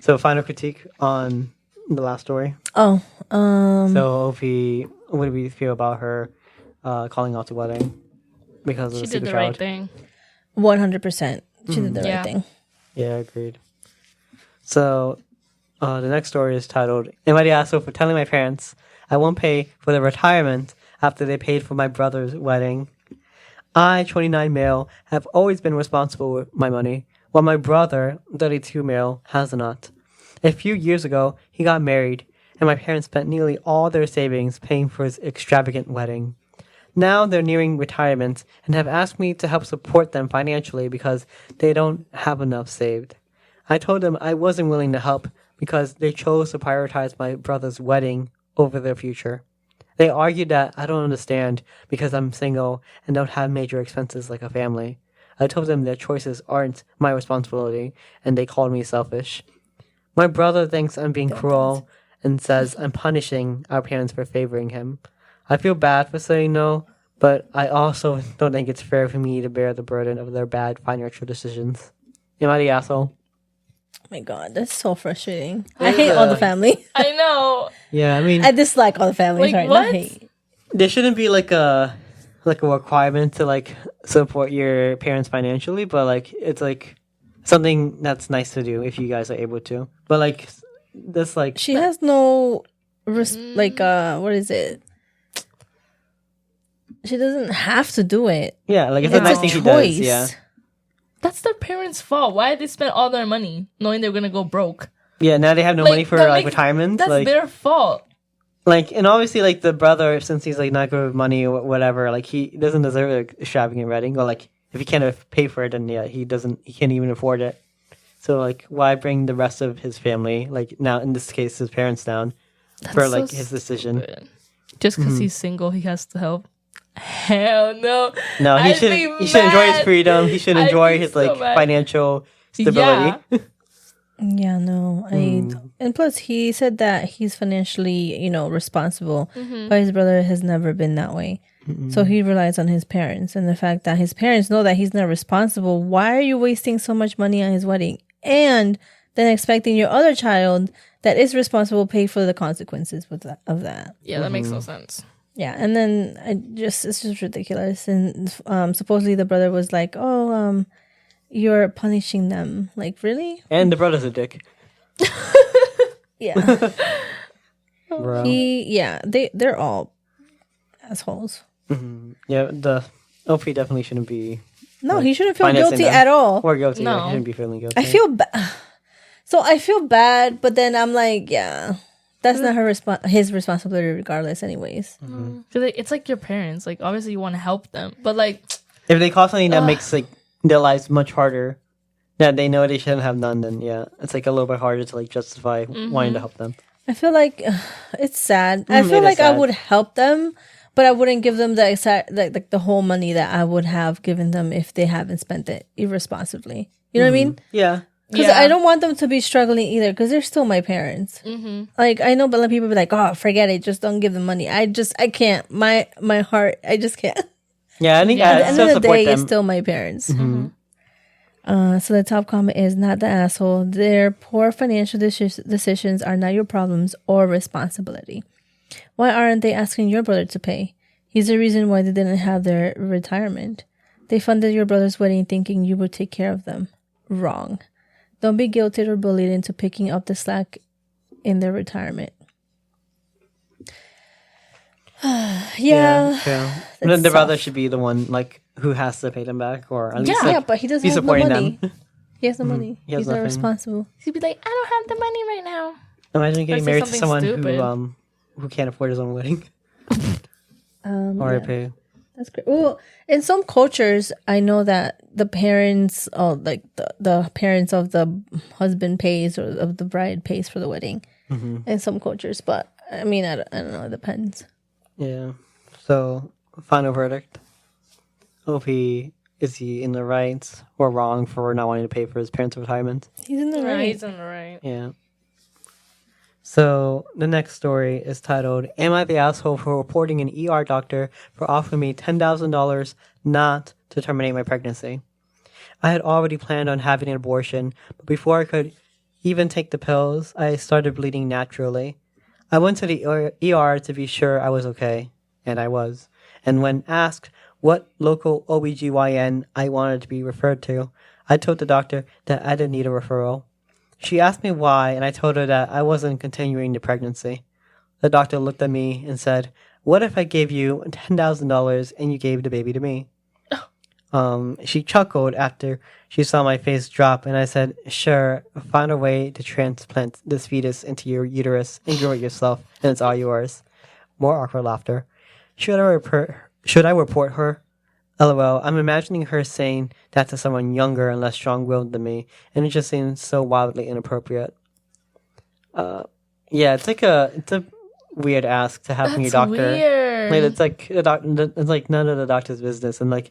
So, final critique on the last story. So, what do we feel about her calling off the wedding because of She the did the right thing. 100%. She did the right thing. Yeah, agreed. So, the next story is titled, "Am I the asshole for telling my parents I won't pay for their retirement after they paid for my brother's wedding? I, 29 male, have always been responsible with my money, while my brother, 32 male, has not. A few years ago, he got married, and my parents spent nearly all their savings paying for his extravagant wedding. Now they're nearing retirement and have asked me to help support them financially because they don't have enough saved. I told them I wasn't willing to help because they chose to prioritize my brother's wedding over their future. They argued that I don't understand because I'm single and don't have major expenses like a family. I told them their choices aren't my responsibility, and they called me selfish. My brother thinks I'm being cruel and says I'm punishing our parents for favoring him. I feel bad for saying no, but I also don't think it's fair for me to bear the burden of their bad financial decisions. Am I the asshole?" Oh my God, that's so frustrating. I hate all the family. I know. Yeah, I mean, I dislike all the family. Like, Sorry, what? not hate. there shouldn't be like a requirement to like support your parents financially, but like it's like something that's nice to do if you guys are able to. But like that's like She has no, what is it? She doesn't have to do it. yeah, like it's It's a nice a thing she does. choice. Yeah, That's their parents' fault. Why did they spend all their money knowing they're gonna go broke? yeah. Now they have no Like, money for that like makes- retirement. That's Like their fault. Like, and obviously, like, the brother, since he's, like, not good with money or whatever, like, he doesn't deserve an extravagant wedding. Or, like, if he can't pay for it, then, yeah, he can't even afford it. So, like, why bring the rest of his family, like, now, in this case, his parents down for, like, his decision? Just because he's single, he has to help? Hell no. No, he should enjoy his freedom. He should enjoy his, like, financial stability. Yeah. Yeah, no. And plus, he said that he's financially, responsible, but his brother has never been that way. So he relies on his parents. And the fact that his parents know that he's not responsible, why are you wasting so much money on his wedding? And then expecting your other child that is responsible pay for the consequences of that. Yeah, that makes no sense. Yeah, and then it's just ridiculous. And supposedly the brother was like, "Oh, you're punishing them." Like, really? And the brother's a dick. Yeah. Bro. They're all assholes. Yeah, the OP definitely shouldn't be. No, he shouldn't feel guilty at all. Or guilty. No. He shouldn't be feeling guilty. I feel bad. So I feel bad, but then I'm like, yeah, that's not his responsibility regardless anyways. It's like your parents. Like, obviously you want to help them. But, like... If they cause something that makes, like, their lives much harder, that they know they shouldn't have done, then, yeah, it's, like, a little bit harder to, like, justify wanting to help them. I feel like it's sad. I feel like I would help them, but I wouldn't give them the exact, like the whole money that I would have given them if they haven't spent it irresponsibly. You know what I mean? Yeah. Because I don't want them to be struggling either, because they're still my parents. Like, I know, but people be like, "Oh, forget it, just don't give them money." I can't. My heart, I just can't. Yeah, I think At the end of the day, them. it's still my parents. So the top comment is, "Not the asshole. Their poor financial decisions are not your problems or responsibility. Why aren't they asking your brother to pay? He's the reason why they didn't have their retirement. They funded your brother's wedding thinking you would take care of them. Wrong. Don't be guilted or bullied into picking up the slack in their retirement." Yeah. And then the brother should be the one, like, who has to pay them back, or at least, like, but he doesn't be have the supporting money. them. He has the money. He has He's not nothing. responsible. He'd be like, "I don't have the money right now." Imagine getting say married to something someone stupid. who can't afford his own wedding. Or pay. That's great. Well, in some cultures, I know that the parents, like the parents of the husband pays or of the bride pays for the wedding. In some cultures, but I mean, I don't know. It depends. Yeah. So, final verdict. OP, is he in the right or wrong for not wanting to pay for his parents' retirement? He's in the right. He's in the right. Yeah. So, the next story is titled, "Am I the asshole for reporting an ER doctor for offering me $10,000 not to terminate my pregnancy? I had already planned on having an abortion, but before I could even take the pills, I started bleeding naturally. I went to the ER to be sure I was okay, and I was. And when asked what local OBGYN I wanted to be referred to, I told the doctor that I didn't need a referral. She asked me why, and I told her that I wasn't continuing the pregnancy. The doctor looked at me and said, 'What if I gave you $10,000 and you gave the baby to me?' She chuckled after she saw my face drop, and I said, 'Sure, find a way to transplant this fetus into your uterus and grow it yourself, and it's all yours.' More awkward laughter. Should I report her? LOL, I'm imagining her saying that to someone younger and less strong-willed than me, and it just seems so wildly inappropriate." Yeah, it's a weird ask to have from your doctor. Weird. Like, it's like none of the doctor's business, and like,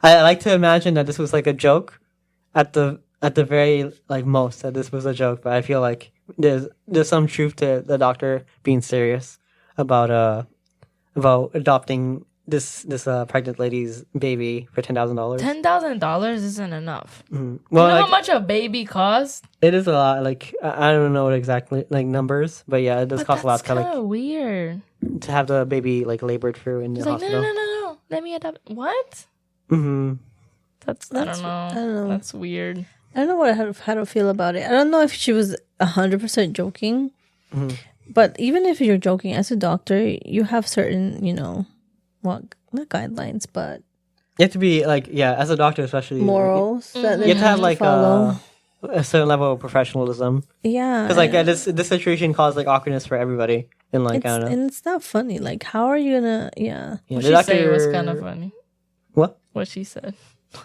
I like to imagine that this was like a joke, at the very like most that this was a joke, but I feel like there's some truth to the doctor being serious about adopting this pregnant lady's baby for $10,000. $10,000 isn't enough. Well, you know like, how much a baby costs? it is a lot. Like, I don't know what exactly like numbers, but yeah, it does cost a lot to That's kind of weird. to have the baby like labored through in He's the like, hospital. no. Let me adopt. What? Mm-hmm. I don't know. That's weird. I don't know how to feel about it. I don't know if she was 100% joking, but even if you're joking, as a doctor, you have certain, not guidelines, but You have to be like, yeah, as a doctor especially, morals that you have to have like follow. a certain level of professionalism. Yeah. Because like this situation caused like awkwardness for everybody. And like, I don't know. And it's not funny. Like, how are you gonna? Yeah. What she said was kind of funny. What? What she said.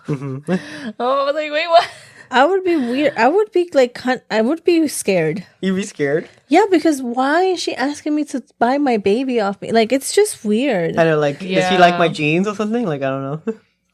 Mm-hmm. Oh, I was like, wait, what? I would be weird. I would be like, I would be scared. You'd be scared? Yeah, because why is she asking me to buy my baby off me? Like, it's just weird. I know, like, does she like my jeans or something? Like, I don't know.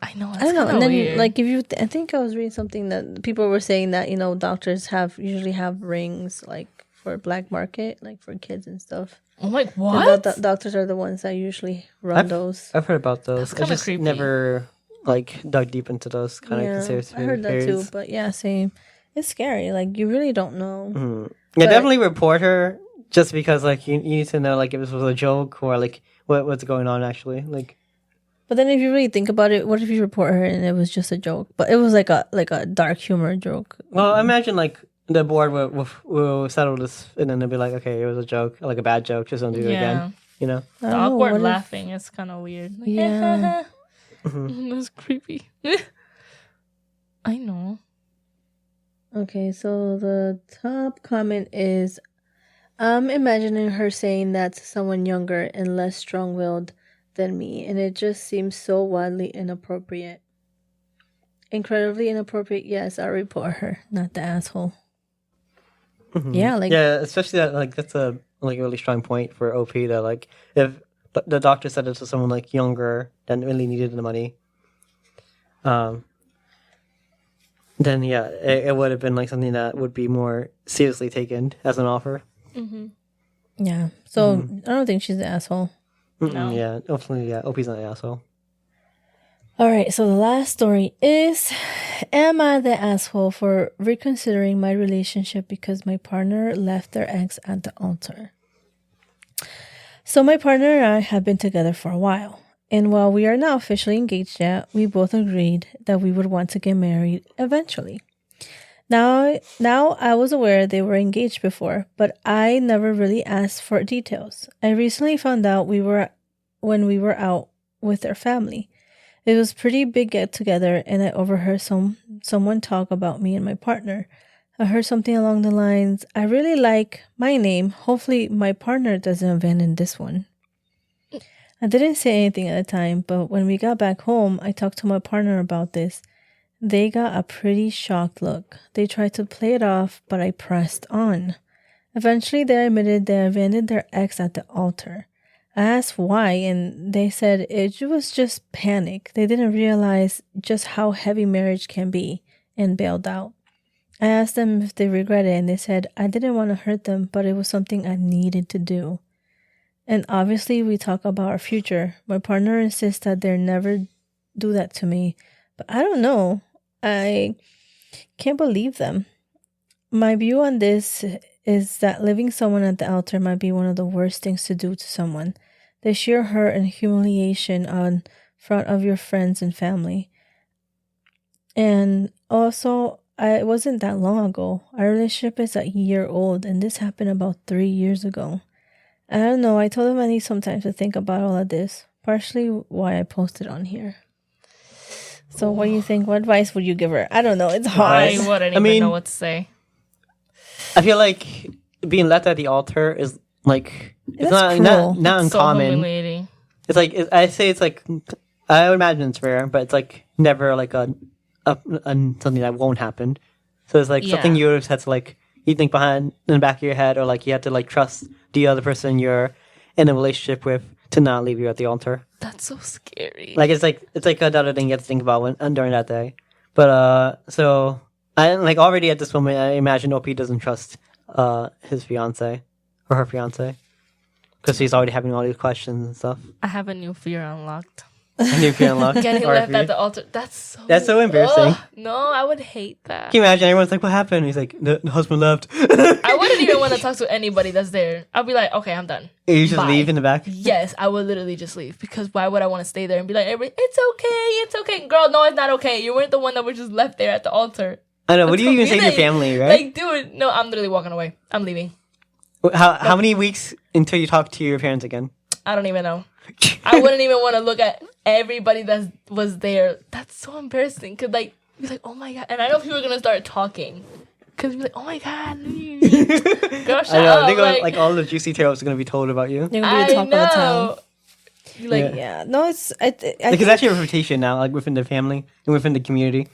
I know. I don't know. And then, weird. like, if you, I think I was reading something that people were saying that, you know, doctors usually have rings, like, for black market, like, for kids and stuff. I'm like, what? The doctors are the ones that usually run those. I've heard about those. That's kind of creepy. Never, like, dug deep into those kind of conspiracy I heard that too, but yeah, same. It's scary. Like, you really don't know. Mm-hmm. Yeah, definitely report her just because, like, you need to know, like, if this was a joke or, like, what's going on actually. Like, but then if you really think about it, what if you report her and it was just a joke? But it was like a dark humor joke. Well, I imagine, like, the board will settle this and then they'll be like, okay, it was a joke, like a bad joke, just don't do it again. You know? The awkward laughing is kind of weird. Like, yeah. That's creepy. I know. Okay, so the top comment is, I'm imagining her saying that to someone younger and less strong-willed than me, and it just seems so wildly inappropriate. Incredibly inappropriate. Yes, I'll report her, not the asshole. Mm-hmm. Yeah, especially that, like, that's a like really strong point for OP that, like, if the doctor said it to someone like younger that really needed the money, then yeah, it would have been like something that would be more seriously taken as an offer. Mm-hmm. Yeah, so I don't think she's an asshole. No. Yeah, hopefully, yeah, OP's not an asshole. All right, so the last story is, am I the asshole for reconsidering my relationship because my partner left their ex at the altar? So my partner and I have been together for a while. And while we are not officially engaged yet, we both agreed that we would want to get married eventually. Now I was aware they were engaged before, but I never really asked for details. I recently found out when we were out with their family. It was pretty big get together, and I overheard someone talk about me and my partner. I heard something along the lines, I really like my name. Hopefully my partner doesn't abandon this one. I didn't say anything at the time, but when we got back home, I talked to my partner about this. They got a pretty shocked look. They tried to play it off, but I pressed on. Eventually, they admitted they abandoned their ex at the altar. I asked why, and they said it was just panic. They didn't realize just how heavy marriage can be, and bailed out. I asked them if they regret it, and they said I didn't want to hurt them, but it was something I needed to do. And obviously, we talk about our future. My partner insists that they'll never do that to me, but I don't know. I can't believe them. My view on this is that leaving someone at the altar might be one of the worst things to do to someone. The sheer hurt and humiliation on front of your friends and family. And also, it wasn't that long ago. Our relationship is a year old, and this happened about 3 years ago. I don't know. I told him I need some time to think about all of this. Partially why I posted on here. So what do you think? What advice would you give her? I don't know. It's hard. I wouldn't even know what to say. I feel like being left at the altar is like it's not uncommon. So humiliating. It's like I say it's like I would imagine it's rare, but it's like never like a something that won't happen. So it's like something you just have to like you think behind in the back of your head, or like you have to like trust the other person you're in a relationship with to not leave you at the altar. That's so scary. Like it's like another thing you have to think about during that day. But so I like already at this moment I imagine OP doesn't trust his fiance or her fiance because he's already having all these questions and stuff. I have a new fear unlocked. A new fear unlocked. Getting left at the altar. That's so embarrassing. No, I would hate that. Can you imagine? Everyone's like, "What happened?" He's like, "The husband left." I wouldn't even want to talk to anybody that's there. I'll be like, "Okay, I'm done." You just leave in the back. Yes, I would literally just leave because why would I want to stay there and be like, "It's okay, girl." No, it's not okay. You weren't the one that was just left there at the altar. I know. What do you even say to your family, right? Like, dude, no, I'm literally walking away. I'm leaving. How many weeks until you talk to your parents again? I don't even know. I wouldn't even want to look at everybody that was there. That's so embarrassing. Cause like, be like, oh my god. And I know people are gonna start talking. Because you're like, oh my god, Gosh, I know. They're gonna, like all the juicy tales are gonna be told about you. You're gonna be the talk of the town. Like, No, it's because that's your reputation now, like within the family and within the community.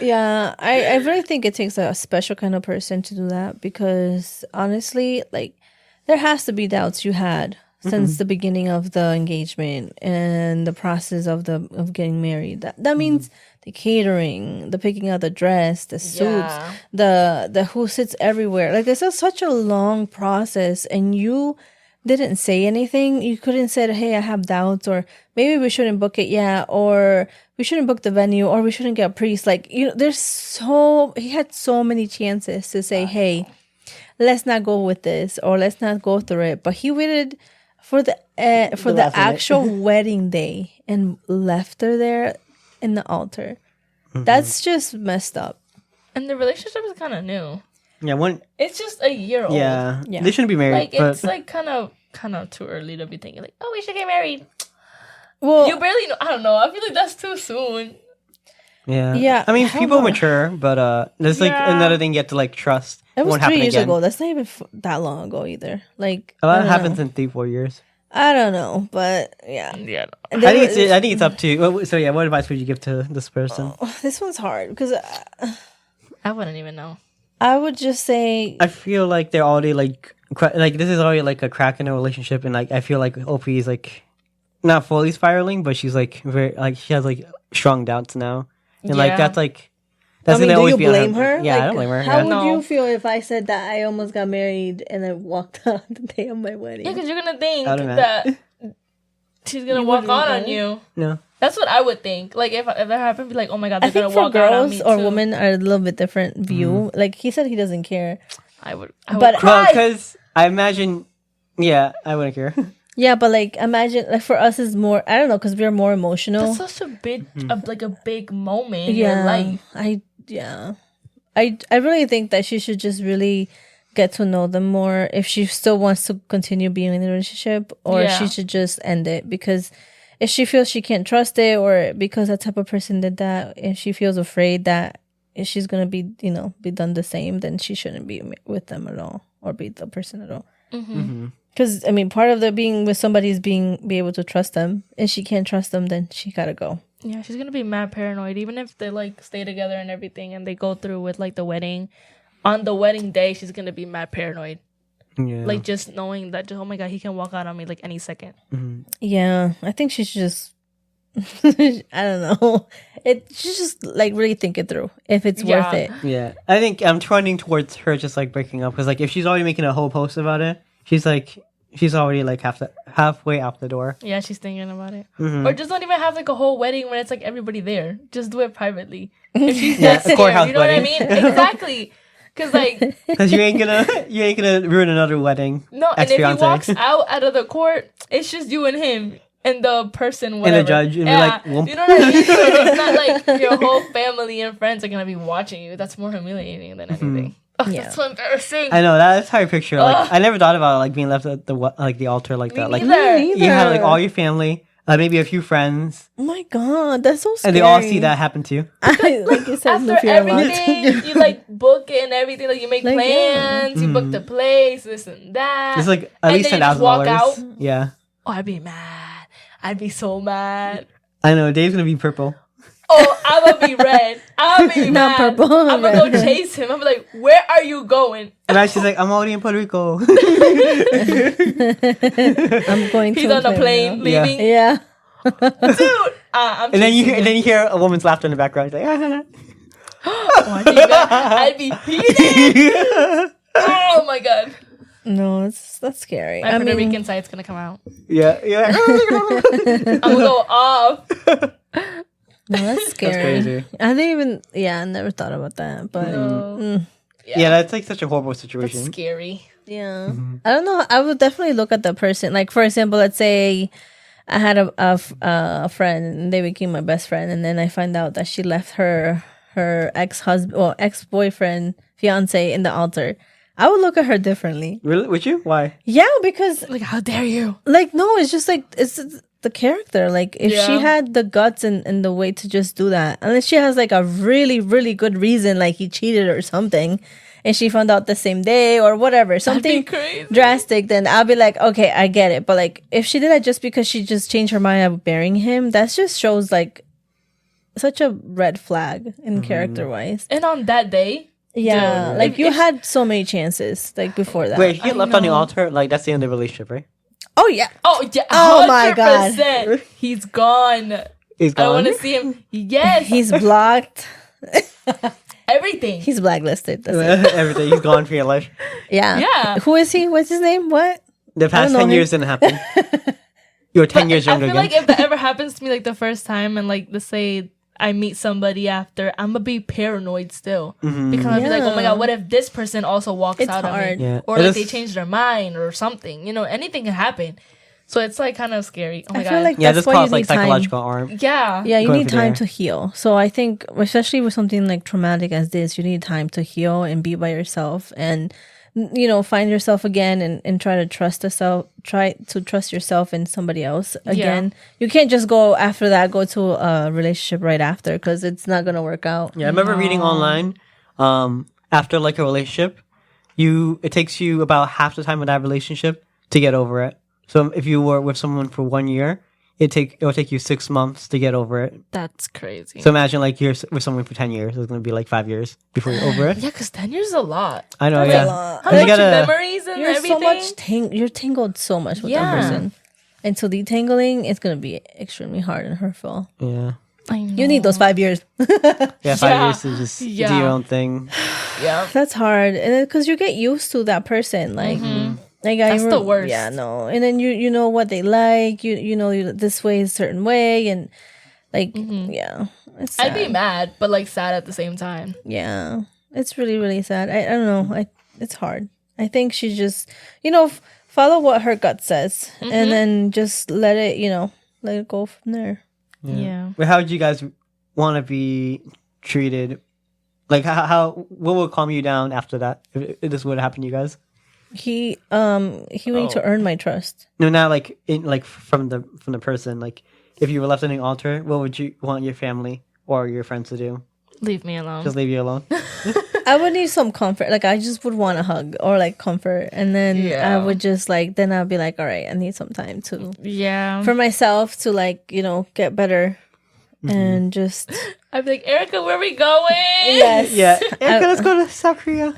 Yeah, I really think it takes a special kind of person to do that, because honestly, like, there has to be doubts you had since the beginning of the engagement and the process of getting married. That means the catering, the picking out the dress, the suits, the who sits everywhere. Like, this is such a long process, and you didn't say anything. You couldn't say, hey, I have doubts, or maybe we shouldn't book it yet, or we shouldn't book the venue, or we shouldn't get a priest. Like, he had so many chances to say, hey, let's not go with this, or let's not go through it. But he waited for the actual wedding day and left her there in the altar. That's just messed up. And the relationship is kind of new. Yeah, it's just a year old. Yeah, they shouldn't be married. Like, it's like kind of too early to be thinking like, oh, we should get married. Well, you barely know. I don't know. I feel like that's too soon. Yeah. I mean, people mature, but there's like another thing you have to like trust. It was 3 years again. ago. That's not even that long ago either. Like, a lot happens in 3-4 years. I don't know, but yeah. I think it's up to. So yeah, what advice would you give to this person? This one's hard because I wouldn't even know. I would just say I feel like they're already like this is already like a crack in a relationship, and like I feel like OP is like not fully spiraling, but she's like very like she has like strong doubts now, and like that's like. That's do always you be blame her? Yeah, like, I don't blame her. How would you feel if I said that I almost got married and I walked out the day of my wedding? Yeah, because you're gonna think that she's gonna walk out on you. No, that's what I would think. Like if that happened, be like, oh my god, they're gonna walk out on me. Girls or women are a little bit different view. Like he said, he doesn't care. I would cry. Because I imagine, I wouldn't care. Yeah, but like imagine like for us is more. I don't know because we're more emotional. That's such a big, a big moment in your life. I really think that she should just really get to know them more if she still wants to continue being in the relationship, or she should just end it, because if she feels she can't trust it, or because that type of person did that, and she feels afraid that if she's gonna be be done the same, then she shouldn't be with them at all, or be the person at all. Because I mean, part of the being with somebody is be able to trust them, and she can't trust them, then she gotta go. Yeah, she's gonna be mad paranoid, even if they like stay together and everything, and they go through with like the wedding. On the wedding day, she's gonna be mad paranoid. Yeah, like just knowing that, oh my god, he can walk out on me like any second. Yeah, I think she should just. I don't know. She just like really think it through if it's worth it. Yeah, I think I'm trending towards her just like breaking up, because like if she's already making a whole post about it, she's already like halfway out the door. Yeah, she's thinking about it. Or just don't even have like a whole wedding when it's like everybody there. Just do it privately. If she's that scared, you know wedding. what I mean? Exactly. Because you ain't gonna ruin another wedding. No, and if he walks out of the court, it's just you and him and the person, whatever. And the judge, and be like, whoop. You know what I mean? It's not like your whole family and friends are gonna be watching you. That's more humiliating than anything. Oh, that's so embarrassing. I know, that's how I picture. Like, I never thought about like being left at the altar like that. Like, neither. You have like all your family, maybe a few friends. Oh my god, that's so scary. And they all see that happen to you. Like you said, after everything, you like book it and everything. Like you make plans, you book the place, this and that. It's like at least $10,000. Yeah. Oh, I'd be mad. I'd be so mad. I know. Dave's gonna be purple. Oh, I'm gonna be red. I'm gonna be not mad. Purple. I'm gonna go chase him. I'm gonna be like, where are you going? And now she's like, I'm already in Puerto Rico. I'm going. He's on a plane leaving. Yeah. Dude, and then you hear a woman's laughter in the background. She's like, oh, I'd be heated. Oh my god. No, that's scary. My Puerto Rican side's gonna come out. Yeah. I'm gonna go off. No, that's scary. That's crazy. I didn't even. Yeah, I never thought about that. But yeah, that's like such a horrible situation. That's scary. Yeah, I don't know. I would definitely look at the person. Like, for example, let's say I had a friend and they became my best friend, and then I find out that she left her ex-husband or ex-boyfriend, fiance in the altar. I would look at her differently. Really? Would you? Why? Yeah, because like, how dare you? Like, no, it's just like the character. Like, if she had the guts and the way to just do that, unless she has like a really, really good reason, like he cheated or something, and she found out the same day or whatever, something drastic, then I'll be like, okay, I get it. But like, if she did that just because she just changed her mind about marrying him, that just shows like such a red flag in character wise. And on that day, yeah, dude, like you had so many chances like before that. Wait, he left on the altar. Like that's the end of the relationship, right? Oh yeah. Oh yeah. Oh my god. He's gone. He's gone. I want to see him. Yes. He's blocked. Everything. He's blacklisted. That's it. Everything. He's gone for your life. Yeah. Yeah. Who is he? What's his name? What? The past 10 years didn't happen. You were 10 years younger. I feel like if that ever happens to me, like the first time, and like let's say I meet somebody after, I'm gonna be paranoid still because I'll be like, oh my god, what if this person also walks out on me, or like they change their mind or something? You know, anything can happen. So it's like kind of scary. Oh my god. Feel like this causes like psychological harm. Yeah. Yeah, you need time to heal. So I think, especially with something like traumatic as this, you need time to heal and be by yourself and, you know, find yourself again and try to trust yourself in somebody else again. Yeah. You can't just go after that, go to a relationship right after, because it's not going to work out. Yeah, I remember reading online, after like a relationship, it takes you about half the time of that relationship to get over it. So if you were with someone for 1 year, it will take you 6 months to get over it. That's crazy. So imagine like you're with someone for 10 years. It's going to be like 5 years before you're over it. Yeah, because 10 years is a lot. I know, That's a lot. How much memories and everything? So much you're tangled so much with that person. And so detangling, it's going to be extremely hard and hurtful. Yeah. I know. You need those 5 years. 5 years to just do your own thing. Yeah. That's hard. And because you get used to that person. Like... Like that's the worst. Yeah, no. And then you know what they like. You know this way is a certain way, and like yeah, it's sad. I'd be mad, but like sad at the same time. Yeah, it's really really sad. I don't know. It's hard. I think she just follow what her gut says, and then just let it go from there. Yeah. But how would you guys want to be treated? Like what would calm you down after that if this would happen to you guys? He would need to earn my trust. No, not like from the person. Like if you were left on an altar, what would you want your family or your friends to do? Leave me alone. Just leave you alone. I would need some comfort. Like I just would want a hug or like comfort, and then I would just then I'd be like, all right, I need some time for myself to get better. And just I'd be like, Erica, where are we going? Yes. Yeah. Erica, let's go to South Korea.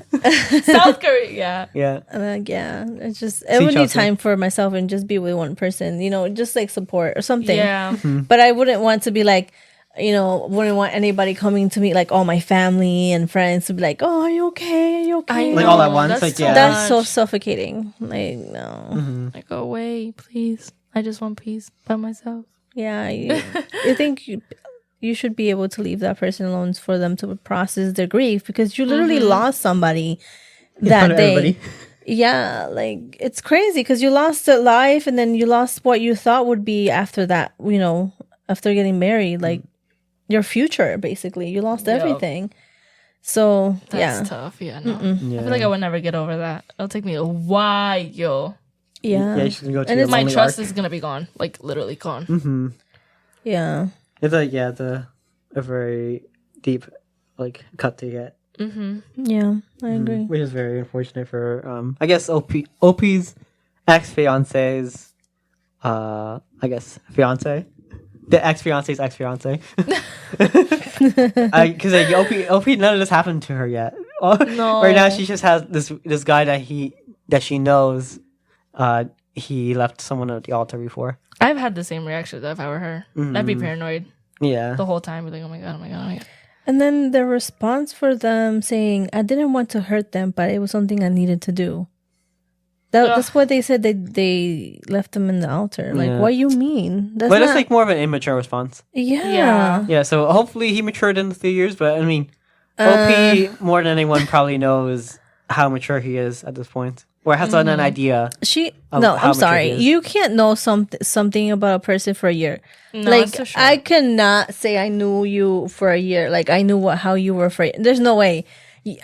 South Korea. Yeah. It's just I would need time for myself and just be with one person, just like support or something. Yeah. But I wouldn't want to be like, wouldn't want anybody coming to me, like all my family and friends to be like, oh, are you okay? Are you okay? Like all at once. That's so suffocating. Like, no. Like, go away, please. I just want peace by myself. Yeah, I think you should be able to leave that person alone for them to process their grief, because you literally lost somebody that day. Everybody. Yeah, like it's crazy because you lost their life and then you lost what you thought would be after that, after getting married, like your future, basically. You lost everything. So, that's tough. Yeah, no. I feel like I would never get over that. It'll take me a while. Yeah, and my trust is gonna be gone, like literally gone. Yeah, it's like a very deep cut to get. Yeah, I agree. Which is very unfortunate for I guess OP's ex-fiance's I guess fiance, the ex-fiance's ex-fiance. Because OP none of this happened to her yet. No. Right now she just has this guy that she knows. He left someone at the altar before. I've had the same reactions if I were her. I'd be paranoid. Yeah. The whole time. Be like, oh my god, oh my god, oh my god. And then the response for them saying, I didn't want to hurt them, but it was something I needed to do. That's what they said. They left them in the altar. Like, what do you mean? That's like more of an immature response. Yeah. So hopefully he matured in the 3 years. But I mean, OP more than anyone probably knows how mature he is at this point. Or has an idea. I'm sorry. You can't know something about a person for a year. No, like, sure. I cannot say I knew you for a year. Like, I knew how you were for a year. There's no way.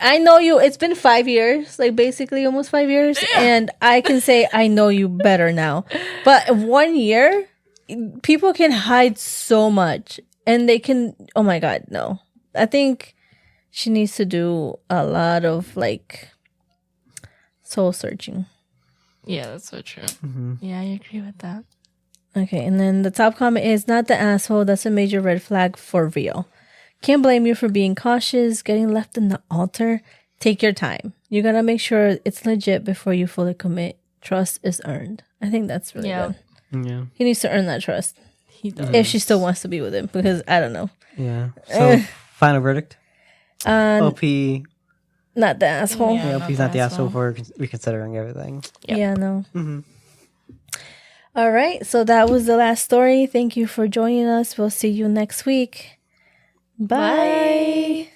I know you. It's been 5 years. Like, basically almost 5 years. And I can say I know you better now. But 1 year? people can hide so much, and they can. Oh my God, no! I think she needs to do a lot of like soul searching. Yeah, that's so true. Mm-hmm. Yeah, I agree with that. Okay, and then the top comment is not the asshole. That's a major red flag for real. Can't blame you for being cautious, getting left in the altar. Take your time. You gotta make sure it's legit before you fully commit. Trust is earned. I think that's really good. Yeah. He needs to earn that trust. He does. If she still wants to be with him, because I don't know. Yeah. So final verdict. OP. Not the asshole. Yeah, OP's not the asshole for reconsidering everything. Yep. Yeah, no. Mm-hmm. All right. So that was the last story. Thank you for joining us. We'll see you next week. Bye. Bye.